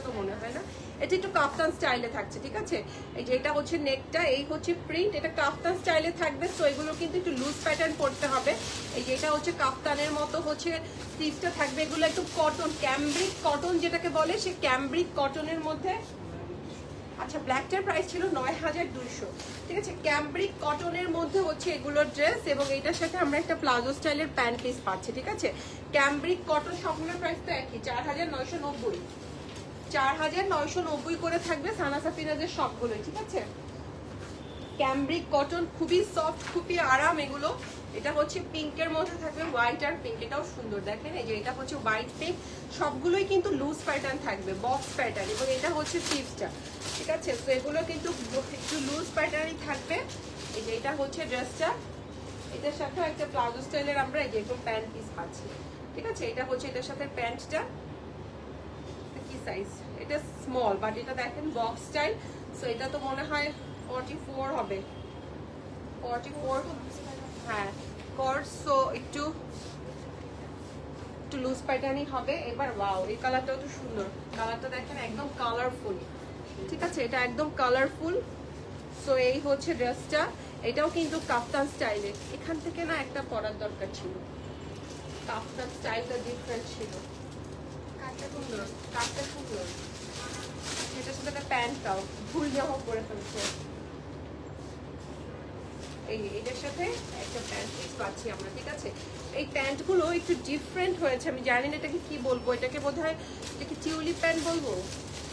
Speaker 1: তো মনে হয় না। এটা একটু কাফতান স্টাইলে থাকছে, ঠিক আছে, এই যে এটা হচ্ছে নেকটা, এই হচ্ছে প্রিন্ট, এটা কাফতান স্টাইলে থাকবে। সো এগুলো কিন্তু একটু লুজ প্যাটার্ন পড়তে হবে। এই যে এটা হচ্ছে কাফতানের মতো হচ্ছে স্লিভসটা থাকবে, এগুলো একটু কটন, ক্যামব্রিক কটন যেটাকে বলে, সে ক্যামব্রিক কটনের মধ্যে। আচ্ছা ব্ল্যাকটার প্রাইস ছিল 9200, ঠিক আছে, ক্যামব্রিক কটনের মধ্যে হচ্ছে এগুলোর ড্রেস এবং এইটার সাথে আমরা একটা প্লাজো স্টাইলের প্যান্ট পিস পাচ্ছি, ঠিক আছে। ক্যামব্রিক কটন সবগুলোর প্রাইস তো একই, 4990, 4990 করে থাকবে সানা সাফিনাজের সবগুলোই, ঠিক আছে। ক্যামব্রিক কটন, খুবই সফট, খুবই আরাম এগুলো। এটা হচ্ছে পিঙ্কের মধ্যে থাকবে, হোয়াইট আর পিঙ্ক, এটাও সুন্দর দেখেন। এই যে এটা হচ্ছে হোয়াইট পিঙ্ক, সবগুলোই কিন্তু লুজ প্যাটার্ন থাকবে, বক্স প্যাটার্ন, এবং এটা হচ্ছে স্লিভসটা, ঠিক আছে। তো এগুলো কিন্তু একটু লুজ প্যাটার্নই থাকবে। এই যে এটা হচ্ছে ড্রেসটা, এটার সাথেও একটা প্লাজো স্টাইলের আমরা এই যে একটু প্যান্ট পিস পাচ্ছি, ঠিক আছে। এটা হচ্ছে এটার সাথে প্যান্টটা কি সাইজ, এটা স্মল, বাট এটা দেখেন বক্স স্টাইল। সো এটা তো মনে হয় 44 হবে, 44, হ্যাঁ কর্ড। সো একটু লুজ প্যাটার্নই হবে। এবার ওয়াও, এই কালারটাও তো সুন্দর, কালারটা দেখেন একদম কালারফুল, ঠিক আছে, এটা একদম কালারফুল। সো এই হচ্ছে ড্রেসটা, এটাও কিন্তু কাফতান স্টাইলের। এখান থেকে না একটা পরার দরকার ছিল, কাফতান স্টাইলটা ডিফারেন্ট ছিল, কাটটা সুন্দর, কাটটা সুন্দর। এটার সাথে একটা প্যান্টটাও ভুল জামা পরে ফেলছে, এটার সাথে একটা প্যান্ট পিস পাচ্ছি আমরা, ঠিক আছে। এই প্যান্টগুলো একটু ডিফারেন্ট হয়েছে, আমি জানি না এটাকে কি বলবো, এটাকে বোধহয় এটাকে টিউলিপ প্যান্ট বলবো,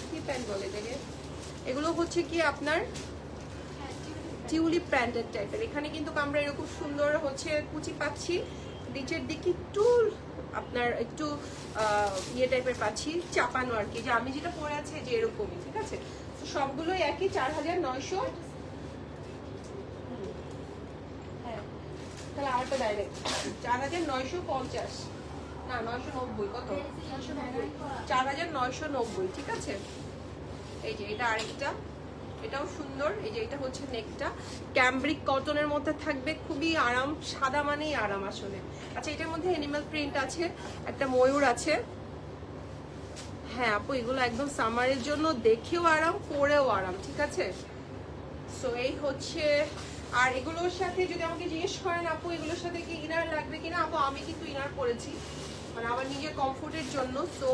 Speaker 1: কি প্যান্ট বলে এটাকে। এগুলো হচ্ছে কি আপনার টিউলিপ প্যান্টের টাইপের। এখানে কিন্তু আমরা এরকম সুন্দর হচ্ছে কুচি পাচ্ছি, নিচের দিকে একটু আপনার একটু ইয়ে টাইপের পাচ্ছি, চাপানো আর কি, যে আমি যেটা পরে আছি যে এরকমই, ঠিক আছে। তো সবগুলোই একই 4900। তাহলে আরেকটা ডাইরেক্ট 4950, না 990, কত 4990, ঠিক আছে। এই যে এটা আরেকটা, এটাও সুন্দর। এই যে এটা হচ্ছে নেকটা, ক্যামব্রিক কটনের মধ্যে থাকবে, খুবই আরাম, সাদা মানেই আরাম আসলে। আচ্ছা এটার মধ্যে অ্যানিমাল প্রিন্ট আছে, একটা ময়ূর আছে। হ্যাঁ আপু এগুলো একদম সামারের জন্য, দেখেও আরাম, পরেও আরাম, ঠিক আছে। সো এই হচ্ছে, আর এগুলোর সাথে যদি আমাকে জিজ্ঞেস করেন আপু এগুলোর সাথে কি ইনার লাগবে কিনা, আপু আমি কিন্তু ইনার পরেছি, মানে আমার নিজের কমফোর্টের জন্য। সো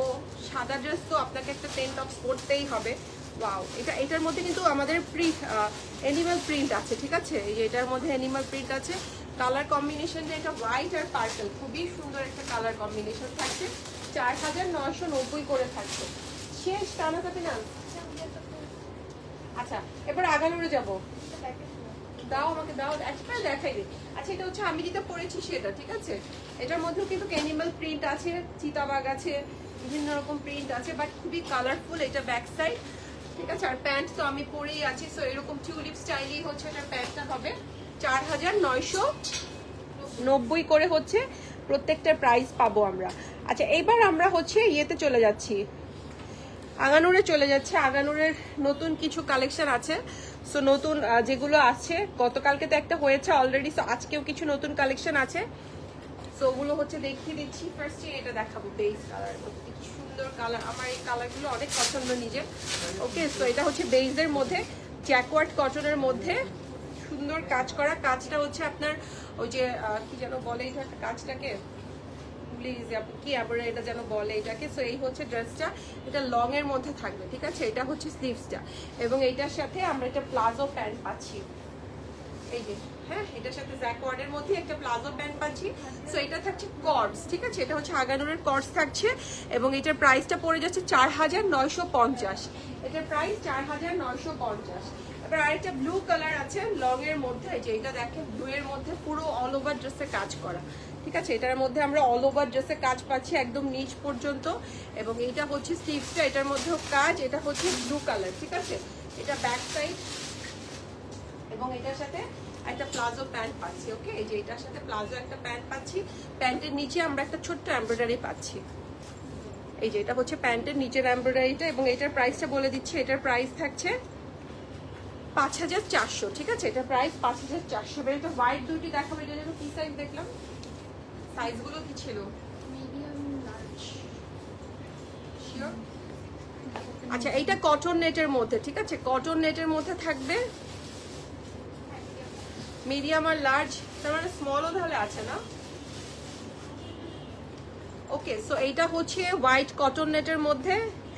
Speaker 1: সাদা ড্রেস তো আপনাকে একটা টেন্ট টপস পরতেই হবে। ওয়াও, এটার মধ্যে কিন্তু আমাদের অ্যানিমাল প্রিন্ট আছে, ঠিক আছে। এই যে এটার মধ্যে অ্যানিমাল প্রিন্ট আছে, কালার কম্বিনেশনটা এটা হোয়াইট আর পার্পল, খুবই সুন্দর একটা কালার কম্বিনেশন থাকছে। 4990 করে থাকছে। শেষ টানাটাতে না। আচ্ছা এবার আগানোরে যাবো, দাও আমাকে দাও, একটা দেখাই দিই। আচ্ছা এটা হচ্ছে আমি যেটা পরেছি সেটা, ঠিক আছে। এটার মধ্যেও কিন্তু অ্যানিমাল প্রিন্ট আছে, চিতাবাঘ আছে, বিভিন্ন রকম প্রিন্ট আছে, বাট খুবই কালারফুল। এটা ব্যাক সাইড, ঠিক আছে। আর প্যান্ট তো আমি পরেই আছি, সো এরকম টিউলিপ স্টাইলই হচ্ছে এটার প্যান্টটা হবে। 4990 করে হচ্ছে প্রত্যেকটার প্রাইস পাবো আমরা। আচ্ছা এইবার আমরা হচ্ছে ইয়েতে চলে যাচ্ছি, আগানুরে চলে যাচ্ছে। আগানুরের নতুন কিছু কালেকশন আছে। সো নতুন যেগুলো আছে, গতকালকে তো একটা হয়েছে অলরেডি, সো আজকেও কিছু নতুন কালেকশন আছে। সো ওগুলো হচ্ছে দেখিয়ে দিচ্ছি। ফার্স্টে এটা দেখাবো, বেজ কালার, কি সুন্দর কালার, আমার এই কালারগুলো অনেক পছন্দ নিজের। ওকে, সো এটা হচ্ছে বেজের মধ্যে, জ্যাকওয়ার্ড কটনের মধ্যে সুন্দর কাজ করা। কাজটা হচ্ছে আপনার ওই যে কি যেন বলে এটা কাজটাকে, কি আবার এটা যেন বলে এটাকে। সো এই হচ্ছে ড্রেসটা, এটা লং এর মধ্যে থাকবে, ঠিক আছে। এটা হচ্ছে স্লিভসটা এবং এইটার সাথে আমরা একটা প্লাজো প্যান্ট পাচ্ছি। এই যে হ্যাঁ, এটার সাথে জ্যাকওয়ার্ডের মধ্যে একটা প্লাজো প্যান্ট পাচ্ছি। সো এটা থাকছে কর্ডস, ঠিক আছে, এটা হচ্ছে আগানুরের কর্ডস থাকছে এবং এটার প্রাইসটা পড়ে যাচ্ছে 4950। এটার প্রাইস 4950। এবার আরেকটা ব্লু কালার আছে লং এর মধ্যে, এই যে এটা দেখেন ব্লু এর মধ্যে পুরো অল ওভার ড্রেসে কাজ করা, ঠিক আছে, এটার মধ্যে আমরা অল ওভার ড্রেসে কাজ পাচ্ছি একদম নিচ পর্যন্ত। এবং এইটা হচ্ছে স্লিভসটা, এটার মধ্যেও কাজ, এটা হচ্ছে ব্লু কালার, ঠিক আছে, এটা ব্যাক সাইড এবং এটার সাথে একটা প্লাজো প্যান্ট পাচ্ছি। ওকে, এই যে এটার সাথে প্লাজো একটা প্যান্ট পাচ্ছি, প্যান্টের নিচে আমরা একটা ছোট্ট এমব্রয়ডারি পাচ্ছি। এই যে এটা হচ্ছে প্যান্টের নিচের এমব্রয়ডারিটা এবং এটার প্রাইসটা বলে দিচ্ছি, এটার প্রাইস থাকছে 5400, ঠিক আছে, এটা প্রাইস 5400। এবার এটা হোয়াইট দুটি দেখাবো, এটা যেন কি সাইজ দেখলাম, সাইজগুলো কি ছিল,
Speaker 2: মিডিয়াম লার্জ।
Speaker 1: শিওর? আচ্ছা, এইটা কটন নেটের মধ্যে, ঠিক আছে, কটন নেটের মধ্যে থাকবে, মিডিয়াম আর লার্জ, তার মানে স্মলও তাহলে আছে না? ওকে, সো এইটা হচ্ছে হোয়াইট কটন নেটের মধ্যে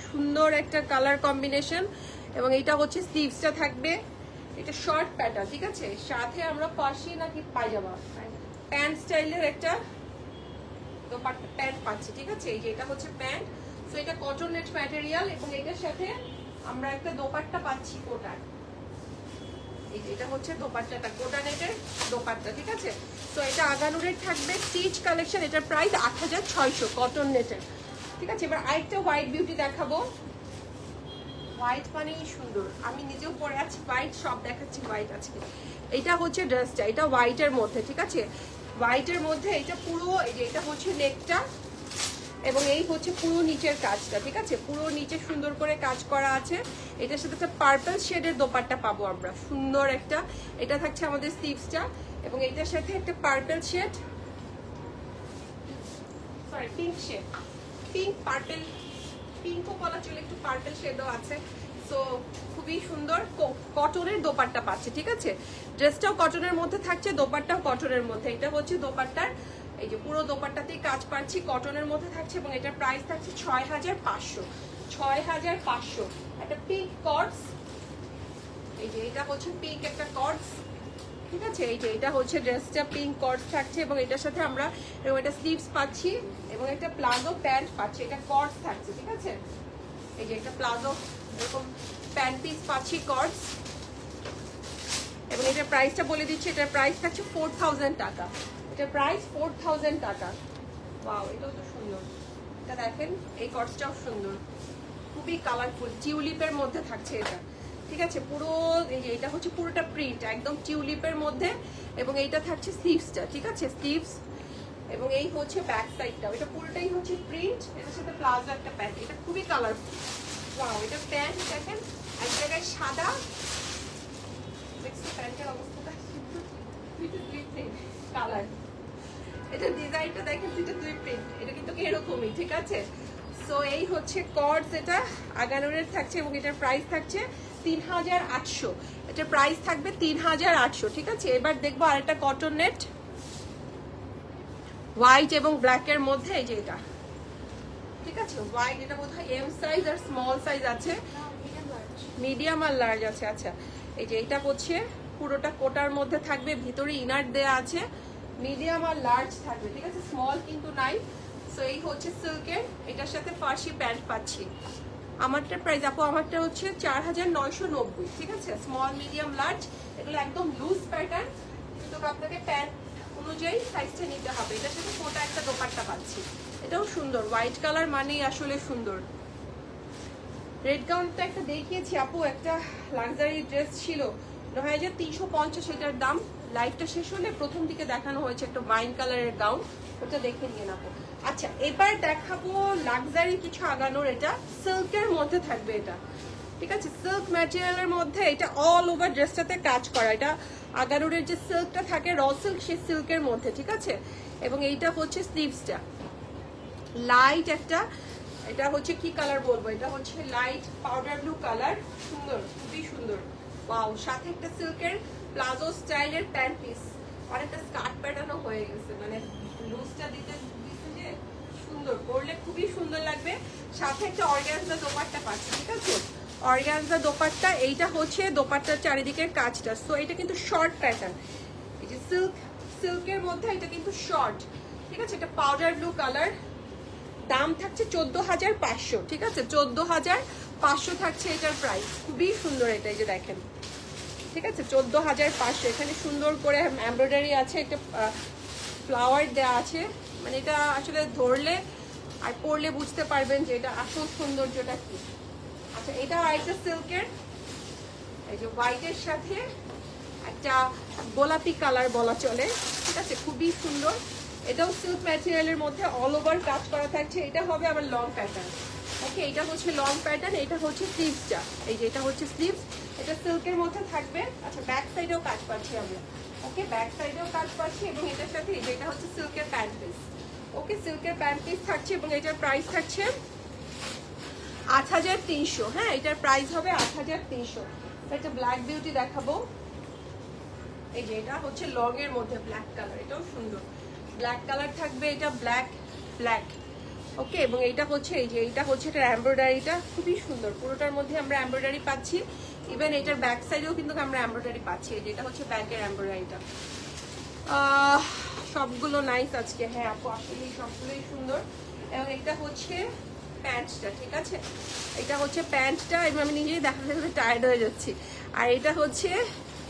Speaker 1: সুন্দর একটা কালার কম্বিনেশন এবং এটা হচ্ছে স্লিভসটা থাকবে, এটা শর্ট প্যাটার্ন, ঠিক আছে, সাথে আমরা পাশি নাকি পায়জামা প্যান্ট স্টাইলের একটা দোপাট্টা প্যান্ট পাচ্ছি, ঠিক আছে, এই যে এটা হচ্ছে প্যান্ট। সো এটা কটন নেট ম্যাটেরিয়াল এবং এটার সাথে আমরা একটা দোপাট্টা পাচ্ছি কোটার, এই যে এটা হচ্ছে দোপাট্টাটা কোটা নেটের দোপাট্টা, ঠিক আছে। তো এটা আগানুরের থাকবে স্টিচ কালেকশন, এটার প্রাইস 8600 কটন নেটের, ঠিক আছে। এবার আরেকটা হোয়াইট বিউটি দেখাবো, হোয়াইট মানেই সুন্দর, আমি নিজেও পরে আছি হোয়াইট, সব দেখাচ্ছি হোয়াইট আজকে। এটা হচ্ছে ড্রেসটা, এটা হোয়াইটের মধ্যে, ঠিক আছে, হোয়াইটের মধ্যে এটা পুরো, এই যে এটা হচ্ছে নেকটা এবং এই হচ্ছে পুরো নিচের কাজটা, ঠিক আছে, পুরো নিচে সুন্দর করে কাজ করা আছে। এটার সাথে একটা পার্পল শেডের দোপাট্টা পাবো আমরা, সুন্দর একটা, এটা থাকছে আমাদের স্লিভসটা এবং এটার সাথে একটা purple shade, sorry pink shade, pink purple, পিঙ্কও বলা চলে, একটু পার্পল শেডও আছে। সো খুবই সুন্দর কটনের দোপাট্টা পাচ্ছে, ঠিক আছে, ড্রেসটাও কটনের মধ্যে থাকছে, দোপাট্টাও কটনের মধ্যে, এটা হচ্ছে দোপাট্টার, এই যে পুরো দোপাট্টাতেই কাজ পাচ্ছি, কটনের মধ্যে থাকছে এবং এটার প্রাইস থাকছে 6500, 6500। একটা পিঙ্ক কর্ডস, এই যে এটা হচ্ছে পিঙ্ক একটা কর্ডস, ঠিক আছে, এই যে এটা হচ্ছে ড্রেসটা পিঙ্ক কর্ডস থাকছে এবং এটার সাথে আমরা এরকম একটা স্লিভস পাচ্ছি এবং একটা প্লাজো প্যান্ট পাচ্ছি, এটা কর্ডস থাকছে, ঠিক আছে, এই যে একটা প্লাজো এরকম প্যান্ট পিস পাচ্ছি কর্ডস এবং এটার প্রাইসটা বলে দিচ্ছি, এটার প্রাইস থাকছে 4000 টাকা, এটার প্রাইস 4000 টাকা। ওয়াও, এটাও তো সুন্দর, এটা দেখেন এই কর্ডসটাও সুন্দর, খুবই কালারফুল, টিউলিপের মধ্যে থাকছে এটা, ঠিক আছে, পুরো এই যে এটা হচ্ছে পুরোটা প্রিন্ট একদম টিউলিপের মধ্যে এবং এইটা থাকছে স্লিভসটা, ঠিক আছে, স্লিভস এবং এই হচ্ছে ব্যাক সাইডটা, এটা পুরোটাই হচ্ছে প্রিন্ট, এটার সাথে প্লাজো একটা প্যান্ট, এটা খুবই কালারফুল। ওয়াও, এটা প্যান্ট দেখেন এক জায়গায় সাদা, দেখছি প্যান্টের অবস্থাটা কালার, এটা ডিজাইনটা দেখেন দুটো দুই প্রিন্ট, এটা কিন্তু এরকমই, ঠিক আছে। সো এই হচ্ছে কর্ডস, এটা আগানুরের থাকছে এবং এটার প্রাইস থাকছে 3800, এটার প্রাইস থাকবে 3800, ঠিক আছে। এবার দেখবো আরেকটা কটন নেট হোয়াইট এবং ব্ল্যাক এর মধ্যে, এই যে এটা, ঠিক আছে, হোয়াইট, এটা বোধহয় এম সাইজ আর স্মল সাইজ আছে, মিডিয়াম আর লার্জ আছে। আচ্ছা, এই যে এটা হচ্ছে পুরোটা কোটার মধ্যে থাকবে, ভিতরে ইনার দেয়া আছে, মিডিয়াম আর লার্জ থাকবে, ঠিক আছে, স্মল কিন্তু নাই। সো এই হচ্ছে সিল্কের, এটার সাথে ফার্সি প্যান্ট পাচ্ছি, আমারটার প্রাইস আপু, আমারটা হচ্ছে 4990, ঠিক আছে, স্মল মিডিয়াম লার্জ, এগুলো একদম লুজ প্যাটার্ন কিন্তু আপনাকে প্যান্ট অনুযায়ী সাইজটা নিতে হবে। এটার সাথে কোটা একটা দোপাট্টা পাচ্ছি, এটাও সুন্দর, হোয়াইট কালার মানেই আসলে সুন্দর। রেড গাউনটা একটা দেখিয়েছি আপু, একটা লাক্সারি ড্রেস ছিল 9350, এটার দাম লাইভটা শেষ হলে প্রথম দিকে দেখানো হয়েছে একটা ওয়াইন কালারের গাউন, ওটা দেখে নিয়ে নেবো। আচ্ছা, এবার দেখাবো লাক্সারি কিছু আগানোর, এটা সিল্কের মধ্যে থাকবে, এটা ঠিক আছে, সিল্ক ম্যাটেরিয়ালের মধ্যে, এটা অল ওভার ড্রেসটাতে কাজ করা, এটা আগানোরের যে সিল্কটা থাকে র সিল্ক, সেই সিল্কের মধ্যে, ঠিক আছে, এবং এইটা হচ্ছে স্লিভসটা লাইট একটা, এটা হচ্ছে কি কালার বলবো, এটা হচ্ছে লাইট পাউডার ব্লু কালার, সুন্দর, খুবই সুন্দর। ওয়াও, সাথে একটা সিল্কের প্লাজো স্টাইলের প্যান্ট পিস, অনেকটা স্কার্ট প্যাটার্নও হয়ে গেছে, মানে লুজটা দিতে যে সুন্দর, পরলে খুবই সুন্দর লাগবে। সাথে একটা অর্গানজা দোপাট্টা পাচ্ছি, ঠিক আছে, অর্গানজা দোপাট্টা, এইটা হচ্ছে দোপাট্টার চারিদিকের কাজটা। সো এটা কিন্তু শর্ট প্যাটার্ন, এই যে সিল্কের মধ্যে এটা কিন্তু শর্ট, ঠিক আছে। এটা পাউডার ব্লু কালার, দাম থাকছে 14,500, ঠিক আছে। 14,500 থাকছে এটার প্রাইস। খুবই সুন্দর এটা, এই যে দেখেন, ঠিক আছে। 14,500। এখানে সুন্দর করে এমব্রয়ডারি আছে, একটা ফ্লাওয়ার দেওয়া আছে, মানে এটা আসলে ধরলে আর পরলে বুঝতে পারবেন যে এটা আসল সৌন্দর্যটা কি। আচ্ছা, এটা আরেকটা সিল্কের, এই যে হোয়াইটের সাথে একটা গোলাপি কালার বলা চলে, ঠিক আছে। খুবই সুন্দর, এটাও সিল্ক ম্যাটেরিয়ালের মধ্যে অল ওভার কাজ করা থাকছে। এটা হবে আবার লং প্যাটার্ন, ওকে। এটা হচ্ছে লং প্যাটার্ন, এটা হচ্ছে স্লিভসটা, এই যে এটা হচ্ছে স্লিভস, এটা সিল্কের মধ্যে থাকবে। আচ্ছা, ব্যাক সাইডেও কাজ পাচ্ছি আমরা, ওকে, ব্যাক সাইডেও কাজ পাচ্ছি। এবং এটার সাথে এই যে এটা হচ্ছে সিল্কের প্যান্ট পিস, ওকে, সিল্কের প্যান্ট পিস থাকছে এবং এটার প্রাইস থাকছে 8,300। হ্যাঁ, এটার প্রাইস হবে 8,300। একটা ব্ল্যাক বিউটি দেখাবো, এই যে এটা হচ্ছে লং এর মধ্যে ব্ল্যাক কালার, এটাও সুন্দর ব্ল্যাক কালার থাকবে, এটা ব্ল্যাক, ওকে। এবং এইটা হচ্ছে এই যে এইটা হচ্ছে এটা এমব্রয়ডারিটা খুবই সুন্দর, পুরোটার মধ্যে আমরা এমব্রয়ডারি পাচ্ছি। ইভেন এটার ব্যাক সাইডেও কিন্তু আমরা এমব্রয়ডারি পাচ্ছি, এই যে এটা হচ্ছে ব্যাকের এমব্রয়ডারিটা। সবগুলো নাইস আজকে, হ্যাঁ আপু আসলে সবগুলোই সুন্দর। এবং এটা হচ্ছে প্যান্টটা, ঠিক আছে, এটা হচ্ছে প্যান্টটা, এবং আমি নিজেই দেখাতে দেখাতে টায়ার্ড হয়ে যাচ্ছি। আর এটা হচ্ছে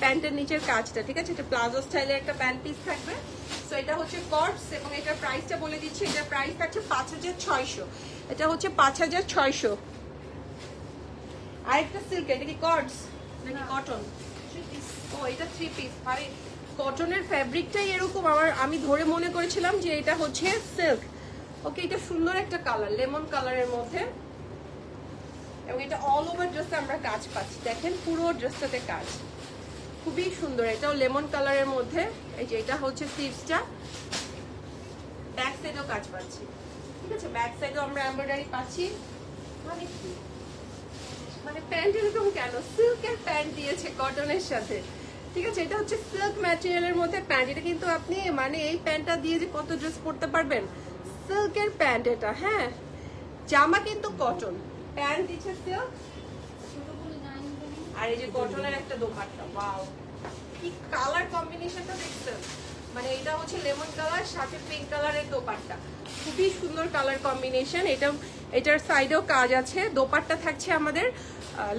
Speaker 1: প্যান্টের নিচের কাজটা, ঠিক আছে। এটা প্লাজো স্টাইলের একটা প্যান্ট পিস থাকবে। সো এটা হচ্ছে কটস, এবং এটার প্রাইসটা বলে দিচ্ছি, এটার প্রাইস থাকছে 5,600। এটা হচ্ছে 5,600। আরেকটা সিল্ক, এটা কি কটস নাকি কটন? ও, এটা 3 পিস। আরে কটনের ফ্যাব্রিকটাই এরকম, আমি ধরে মনে করেছিলাম যে এটা হচ্ছে সিল্ক, ওকে। এটা সুন্দর একটা কালার, লেমন কালারের মধ্যে, এবং এটা অল ওভার ড্রেসে আমরা কাজ পাচ্ছি, দেখেন পুরো ড্রেসটাতে কাজ, খুবই সুন্দর। এটাও লেমন কালারের মধ্যে, এই যে এটা হচ্ছে স্লিভসটা, ব্যাক সাইডেও কাজ পাচ্ছি, ঠিক আছে। ব্যাক সাইডেও আমরা এমব্রয়ডারি পাচ্ছি। মানে কি, মানে প্যান্ট এরকম কেন? সিল্কের প্যান্ট দিয়েছে কটনের সাথে, ঠিক আছে। এটা হচ্ছে সিল্ক ম্যাটেরিয়ালের মধ্যে প্যান্ট, এটা কিন্তু আপনি মানে এই প্যান্টটা দিয়ে যে কত ড্রেস পরতে পারবেন, সিল্কের প্যান্ট এটা, হ্যাঁ। জামা কিন্তু কটন, প্যান্ট দিচ্ছে সিল্ক, আর এই যে কটনের একটা দোপাট্টা। ওয়াও, কি কালার কম্বিনেশনটা দেখছেন? মানে এটা হচ্ছে লেমন কালার, সাথে পিঙ্ক কালারের দোপাট্টা, খুবই সুন্দর কালার কম্বিনেশন। এটার সাইডেও কাজ আছে। দোপাট্টা থাকছে আমাদের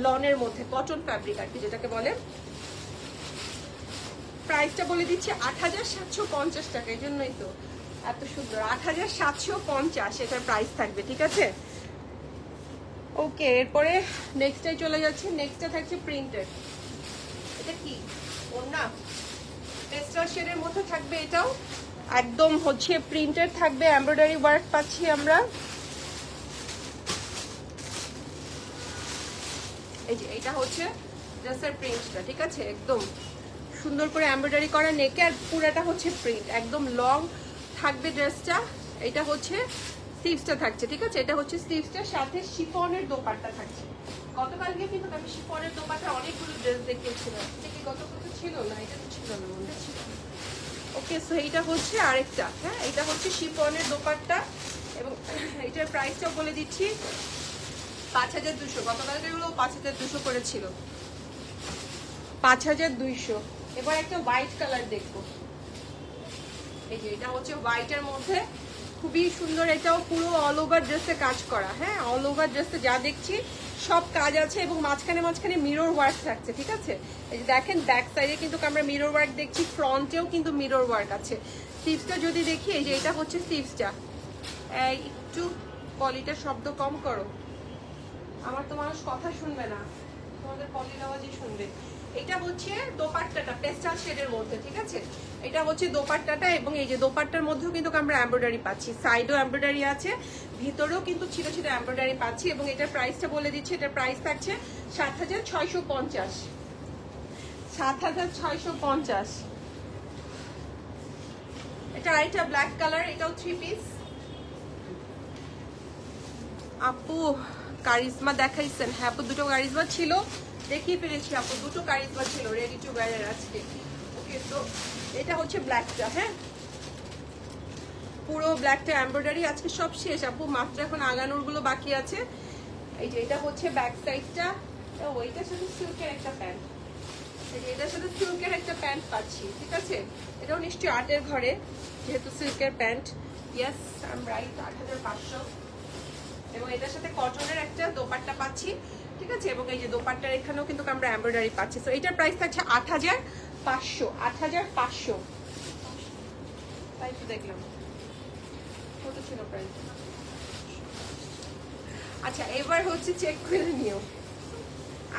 Speaker 1: লনের মধ্যে, কটন ফ্যাব্রিক আর কি যেটাকে বলে। প্রাইসটা বলে দিচ্ছি 8,750 টাকা, এই জন্যই তো এত সুন্দর। 8,750 এটার প্রাইস থাকবে, ঠিক আছে। ওকে, এরপরে নেক্সটটাই চলে যাচ্ছে। নেক্সটটা থাকছে প্রিন্টেড, এটা কি ওড়না পেস্টাল শেডের মধ্যে থাকবে, এটাও একদম হচ্ছে প্রিন্টেড থাকবে, এমব্রয়ডারি ওয়ার্ক পাচ্ছি আমরা। এই যে এটা হচ্ছে ড্রেসের প্রিন্টটা, ঠিক আছে, একদম সুন্দর করে এমব্রয়ডারি করা নেকে, আর পুরাটা হচ্ছে প্রিন্ট, একদম লং থাকবে ড্রেসটা। এটা হচ্ছে স্লিভসটা থাকছে, ঠিক আছে। এটা হচ্ছে স্লিভসটার সাথে শিফনের দোপাট্টা থাকছে। গতকালকে কিন্তু আমি শিফনের দোপাট্টা অনেকগুলো ড্রেস দেখিয়েছিলাম, এটা কি গত কথা ছিল না? এটা তো ছিল না, মনে ছিল। ওকে, সো এইটা হচ্ছে আরেকটা, হ্যাঁ, এটা হচ্ছে শিফনের দোপাট্টা, এবং এটার প্রাইসটা বলে দিচ্ছি 5,200। গতকালকে এগুলো 5,200 করেছিল, 5,200। এবার একটা হোয়াইট কালার দেখবো, এই যে এটা হচ্ছে হোয়াইটের মধ্যে, খুবই সুন্দর। এটাও পুরো অল ওভার ড্রেসে কাজ করা, হ্যাঁ, অল ওভার ড্রেসে যা দেখছি সব কাজ আছে, এবং মাঝখানে মাঝখানে মিরর ওয়ার্ক থাকছে, ঠিক আছে। এই যে দেখেন ব্যাক সাইডে কিন্তু আমরা মিরর ওয়ার্ক দেখছি, ফ্রন্টেও কিন্তু মিরর ওয়ার্ক আছে। স্লিভসটা যদি দেখি, এই যে এটা হচ্ছে স্লিভসটা, একটু পলিটার শব্দ কম করো, আমার তো মানুষ কথা শুনবে না, তোমাদের পলির আওয়াজই শুনবে। এটা হচ্ছে দোপাট্টাটা পেস্টাল শেডের মধ্যে, ঠিক আছে। এটা হচ্ছে দোপাট্টাটা, এবং এই যে দোপাট্টার মধ্যেও কিন্তু আমরা এমব্রয়ডারি পাচ্ছি, সাইডও এমব্রয়ডারি আছে, ভিতরেও কিন্তু ছোট ছোট এমব্রয়ডারি পাচ্ছি। এবং এটার প্রাইসটা বলে দিচ্ছি, এটার প্রাইস থাকছে 7,650, 7,650। এটা আরেকটা ব্ল্যাক কালার, এটাও 3 পিস। আপু কারিজমা দেখাইছেন? হ্যাঁ আপু, দুটো কারিজমা ছিল, দেখিয়ে ফেলেছি আপু, দুটো কারিজমা ছিল রেডি টু ওয়্যার আজকে। ওকে, তো এটা হচ্ছে ব্ল্যাকটা, হ্যাঁ, পুরো ব্ল্যাকটা এমব্রয়ডারি। আজকে সব শেষ আপু, মাত্র এখন আগানোর গুলো বাকি আছে। এই যে এটা হচ্ছে ব্যাক সাইডটা, ওইটার সাথে সিল্কের একটা প্যান্ট, এটার সাথে সিল্কের একটা প্যান্ট পাচ্ছি, ঠিক আছে? এটাও নিশ্চয়ই আর্টের ঘরে, যেহেতু সিল্কের pant. Yes, I am right, 8500। এবং এটার সাথে কটনের একটা দোপাট্টা পাচ্ছি, ঠিক আছে? এবং এই যে দোপাট্টার এখানেও কিন্তু আমরা এমব্রয়ডারি পাচ্ছি। সো এটার প্রাইস থাকছে 8500। 8500 তাই তো দেখলাম, কত ছিল প্রাইস? আচ্ছা এবার হচ্ছে চেক করে নিও।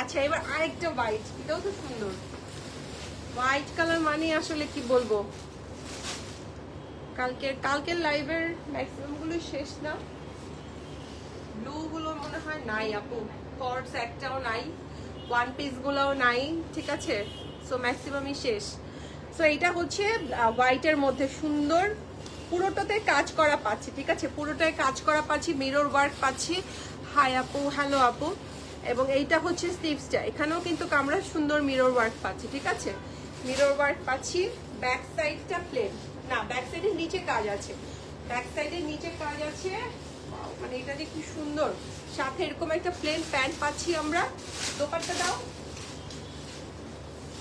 Speaker 1: আচ্ছা এবার আরেকটা হোয়াইট, এটাও তো সুন্দর। হোয়াইট কালার মানে আসলে কি বলবো, কালকের লাইভের ম্যাক্সিমাম গুলো শেষ না, ব্লু গুলো মনে হয় নাই আপু, কর্ডস একটাও নাই, ওয়ান পিস গুলোও নাই, ঠিক আছে? সো ম্যাক্সিমামই শেষ। সো এইটা হচ্ছে হোয়াইটের মধ্যে সুন্দর, পুরোটাতে কাজ করা পাচ্ছি, ঠিক আছে? পুরোটায় কাজ করা পাচ্ছি, মিরর ওয়ার্ক পাচ্ছি। হাই আপু, হ্যালো আপু। এবং এইটা হচ্ছে স্লিভসটা, এখানেও কিন্তু আমরা সুন্দর মিরর ওয়ার্ক পাচ্ছি, ঠিক আছে? মিরর ওয়ার্ক পাচ্ছি। ব্যাক সাইডটা প্লেন না, ব্যাক সাইডের নিচে কাজ আছে, ব্যাক সাইডের নিচে কাজ আছে। মানে এটা যে কি সুন্দর, সাথে এরকম একটা প্লেন প্যান্ট পাচ্ছি আমরা। দোপাট্টা দাও,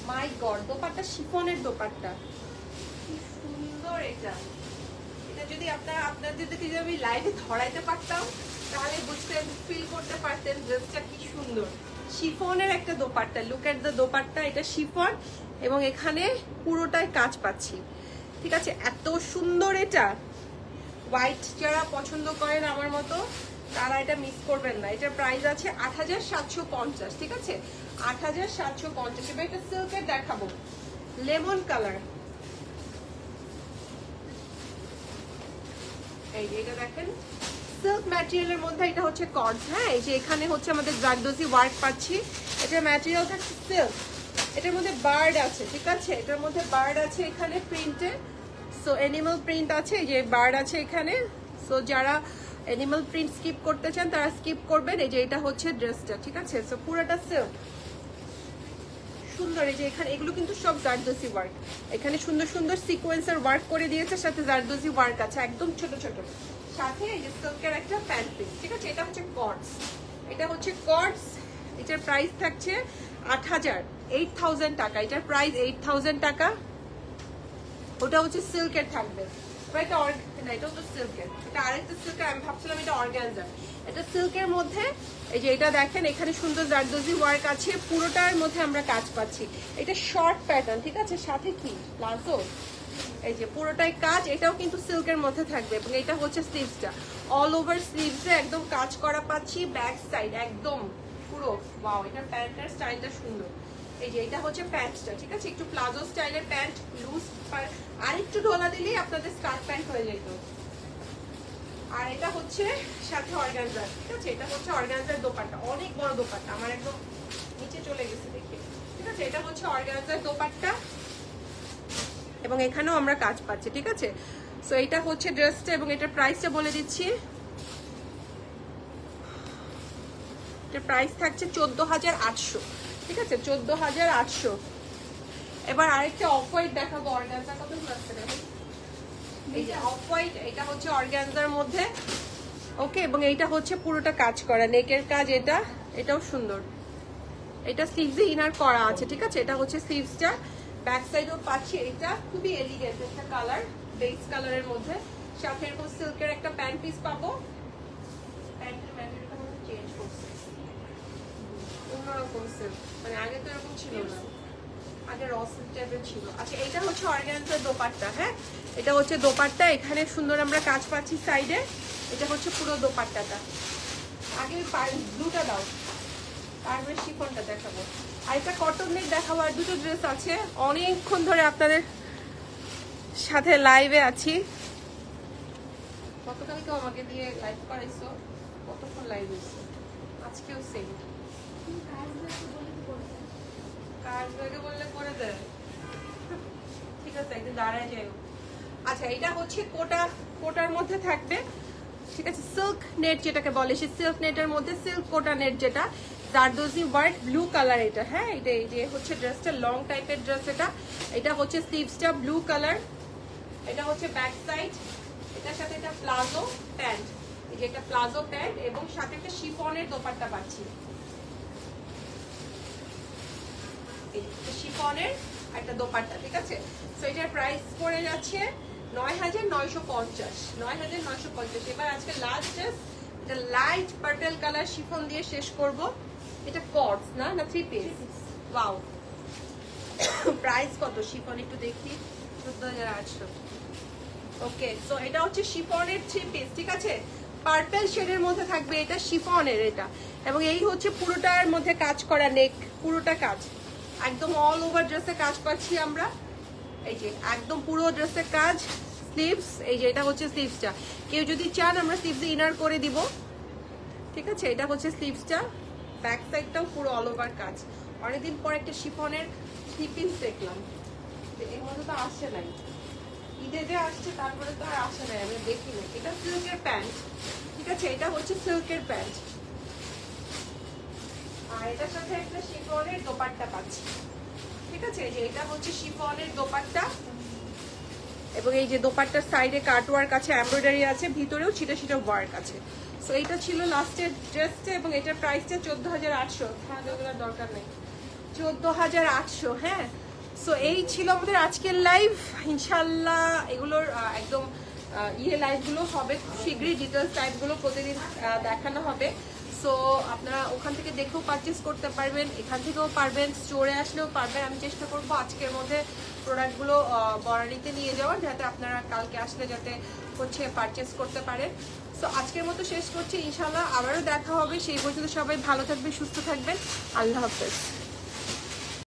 Speaker 1: মাই গড, দোপাট্টা শিফনের দোপাট্টা, কি সুন্দর এটা। এটা যদি আপনাদেরকে যদি আমি লাইভে ধরাইতে পারতাম তাহলে বুঝতেন, ফিল করতে পারতেন ড্রেসটা কি সুন্দর। শিফনের একটা dupatta, look at the dupatta, এটা শিফন এবং এখানে পুরোটাই কাজ পাচ্ছি, ঠিক আছে? এত সুন্দর এটা। হোয়াইট যারা পছন্দ করেন আমার মতো তারা এটা মিস করবেন না। এটার প্রাইস আছে 8750, ঠিক আছে? 8750। এবার এটা সিল্কের দেখাবো, লেমন কালার। এই যে এটা দেখেন, সিল্ক ম্যাটেরিয়ালের মধ্যে এটা হচ্ছে কর্ডস, হ্যাঁ? এই যে এখানে হচ্ছে আমাদের জারদোজি ওয়ার্ক পাচ্ছি। এটার ম্যাটেরিয়াল থাকছে সিল্ক, এটার মধ্যে বার্ড আছে, ঠিক আছে? এটার মধ্যে বার্ড আছে এখানে প্রিন্টে। সো অ্যানিমাল প্রিন্ট আছে, এই যে বার্ড আছে এখানে। সো যারা অ্যানিমাল প্রিন্ট স্কিপ করতে চান তারা স্কিপ করবেন। এই যে এটা হচ্ছে ড্রেসটা, ঠিক আছে? সো পুরোটা সিল্ক, সুন্দর। এই যে এখানে এগুলো কিন্তু সব জারদোজি ওয়ার্ক, এখানে সুন্দর সুন্দর সিকোয়েন্সের ওয়ার্ক করে দিয়েছে, সাথে জারদোজি ওয়ার্ক আছে একদম ছোট ছোট, সাথে এই যে সিল্কের একটা প্যান্ট পিস, ঠিক আছে? এটা হচ্ছে কর্ডস, এটা হচ্ছে কর্ডস। এটার প্রাইস থাকছে 8000 টাকা। এটার প্রাইস 8000 টাকা। ওটা হচ্ছে সিল্কের থাকবে, এটা না, এটাও তো সিল্কের, এটা আরেকটা সিল্কের, আমি ভাবছিলাম এটা অর্গানজা। এটা সিল্কের মধ্যে এই যে এটা দেখেন, এখানে সুন্দর জারদোজি ওয়ার্ক আছে, পুরোটার মধ্যে আমরা কাজ পাচ্ছি। এটা শর্ট প্যাটার্ন, ঠিক আছে? সাথে কি প্লাজো, এই যে পুরোটাই কাজ। এটাও কিন্তু সিল্কের মধ্যে থাকবে এবং এটা হচ্ছে স্লিভসটা, অল ওভার স্লিভসে একদম কাজ করা পাচ্ছি। ব্যাক সাইড একদম পুরো ওয়াও, এটার প্যান্টের স্টাইলটা সুন্দর। এই যে এটা হচ্ছে প্যান্টটা, ঠিক আছে? একটু প্লাজো স্টাইলের প্যান্ট, লুজ, আর একটু ঢোলা দিলেই আপনাদের স্কার্ট প্যান্ট হয়ে যেত। আর এটা হচ্ছে সাথে অর্গানজা, ঠিক আছে? এটা হচ্ছে অর্গানজার দোপাট্টা, অনেক বড় দোপাট্টা, আমার একদম নিচে চলে গেছে দেখে, ঠিক আছে? এটা হচ্ছে অর্গানজার দোপাট্টা এবং এখানেও আমরা কাজ পাচ্ছি, ঠিক আছে? সো এটা হচ্ছে ড্রেসটা এবং এটার প্রাইসটা বলে দিচ্ছি। এটার প্রাইস থাকছে 14800, ঠিক আছে? 14800। এবার আরেকটা অফ হোয়াইট দেখাবো, অর্গানজা কত লাগছে দেখুন, এই যে অফ হোয়াইট, এটা হচ্ছে অর্গানজার মধ্যে, ওকে? এবং এইটা হচ্ছে পুরোটা কাজ করা, নেকের কাজ, এটা এটাও সুন্দর। এটা স্লিভসে ইনার করা আছে, ঠিক আছে? এটা হচ্ছে স্লিভসটা, ব্যাক সাইডও পাচ্ছি। এটা খুবই এলিগেন্ট একটা কালার, বেজ কালারের মধ্যে, সাথে এরকম সিল্কের একটা প্যান্ট পিস পাবো। প্যান্টের ম্যাটেরিয়ালটা মধ্যে চেঞ্জ করছে, অন্যরকম সিল্ক, মানে আগে তো এরকম ছিল না, আগে র সিল্ক টাইপের ছিল। আচ্ছা এটা হচ্ছে অর্গানজার দোপাট্টা, হ্যাঁ? এটা হচ্ছে দোপাট্টা, এখানে সুন্দর আমরা কাজ পাচ্ছি সাইডে। এটা হচ্ছে পুরো দোপাট্টাটা। আগে ব্লুটা দাও, তারপরে শিফনটা দেখাবো। আর একটা কটনের দেখাবো। আর দুটো ড্রেস আছে, অনেকক্ষণ ধরে আপনাদের সাথে লাইভে আছি। গতকালকেও আমাকে দিয়ে লাইভ করাইছো, কতক্ষণ লাইভ হয়েছে, আজকেও সেম। কাজ ব্যাগে বললে করে দেয়, ঠিক আছে? একদিন দাঁড়ায় যাই। আচ্ছা এটা হচ্ছে কোটার মধ্যে থাকবে, ঠিক আছে? সিল্ক নেট যেটাকে বলে, সেই সিল্ক নেটের মধ্যে সিল্ক কোটা নেট, যেটা জারদোজি ওয়ার্ক, ব্লু কালার এটা, হ্যাঁ? এটা এই যে হচ্ছে ড্রেসটা, লং টাইপের ড্রেস এটা। এটা হচ্ছে স্লিভসটা ব্লু কালার, এটা হচ্ছে ব্যাক সাইড, এটার সাথে এটা প্লাজো প্যান্ট, এই যে এটা প্লাজো প্যান্ট এবং সাথে একটা শিফনের দোপাট্টা পাচ্ছি। এই শিফনের একটা দোপাট্টা, ঠিক আছে। সো এটার প্রাইস পড়ে যাচ্ছে 9,950, 9,950। এবার আজকে লাস্ট জাস্ট এটা লাইট পার্পল কালার শিফন দিয়ে শেষ করব। এটা কটস না 3 পিস? ওয়াও, প্রাইস কত শিফন একটু দেখি? 14,800। ওকে, সো এটা হচ্ছে শিফনের 3 পিস, ঠিক আছে। পার্পল শেডের মধ্যে থাকবে, এটা শিফনের এটা, এবং এই হচ্ছে পুরোটার মধ্যে কাজ করা, নেক পুরোটা কাজ একদম অল ওভার ড্রেসে কাজ পাচ্ছি আমরা। এই যে একদম পুরো ড্রেসে কাজ, স্লিভস, এই যে এটা হচ্ছে স্লিভসটা। কেউ যদি চান আমরা স্লিভসে ইনার করে দিব, ঠিক আছে। এটা হচ্ছে স্লিভসটা, ব্যাক সাইডটাও পুরো অল ওভার কাজ। অনেকদিন পর একটা শিফনের 3 পিস দেখলাম, এর মধ্যে তো আসছে নাই, ঈদে যে আসছে তারপরে তো আর আসে নাই, আমি দেখি না। এটা সিল্কের প্যান্ট, ঠিক আছে, এটা হচ্ছে সিল্কের প্যান্ট, আর এটার সাথে একটা শিফনের দোপাট্টা পাচ্ছি, ঠিক আছে। এই যে এটা হচ্ছে শিফনের দোপাট্টা, এবং এই যে দোপাট্টার সাইডে কাটওয়ার্ক আছে, এমব্রয়ডারি আছে, ভিতরেও ছিটা ছিটা ওয়ার্ক আছে। সো এইটা ছিল লাস্টের ড্রেসটা, এবং এটার প্রাইসটা 14,800। হ্যাঁ, এগুলোর দরকার নেই, 14,800। হ্যাঁ, সো এই ছিল আমাদের আজকের লাইভ। ইনশাল্লাহ এগুলোর একদম লাইভগুলো হবে শীঘ্রই, ডিটেলস লাইভগুলো প্রতিদিন দেখানো হবে। সো আপনারা ওখান থেকে দেখেও পারচেস করতে পারবেন, এখান থেকেও পারবেন, স্টোরে আসলেও পারবেন। আমি চেষ্টা করবো আজকের মধ্যে প্রোডাক্টগুলো বরানিতে নিয়ে যাওয়ার, যাতে আপনারা কালকে আসলে যাতে হচ্ছে পারচেস করতে পারেন। সো আজকের মতো শেষ করছি, ইনশাল্লাহ আবারও দেখা হবে। সেই পর্যন্ত সবাই ভালো থাকবেন, সুস্থ থাকবেন। আল্লাহ হাফেজ।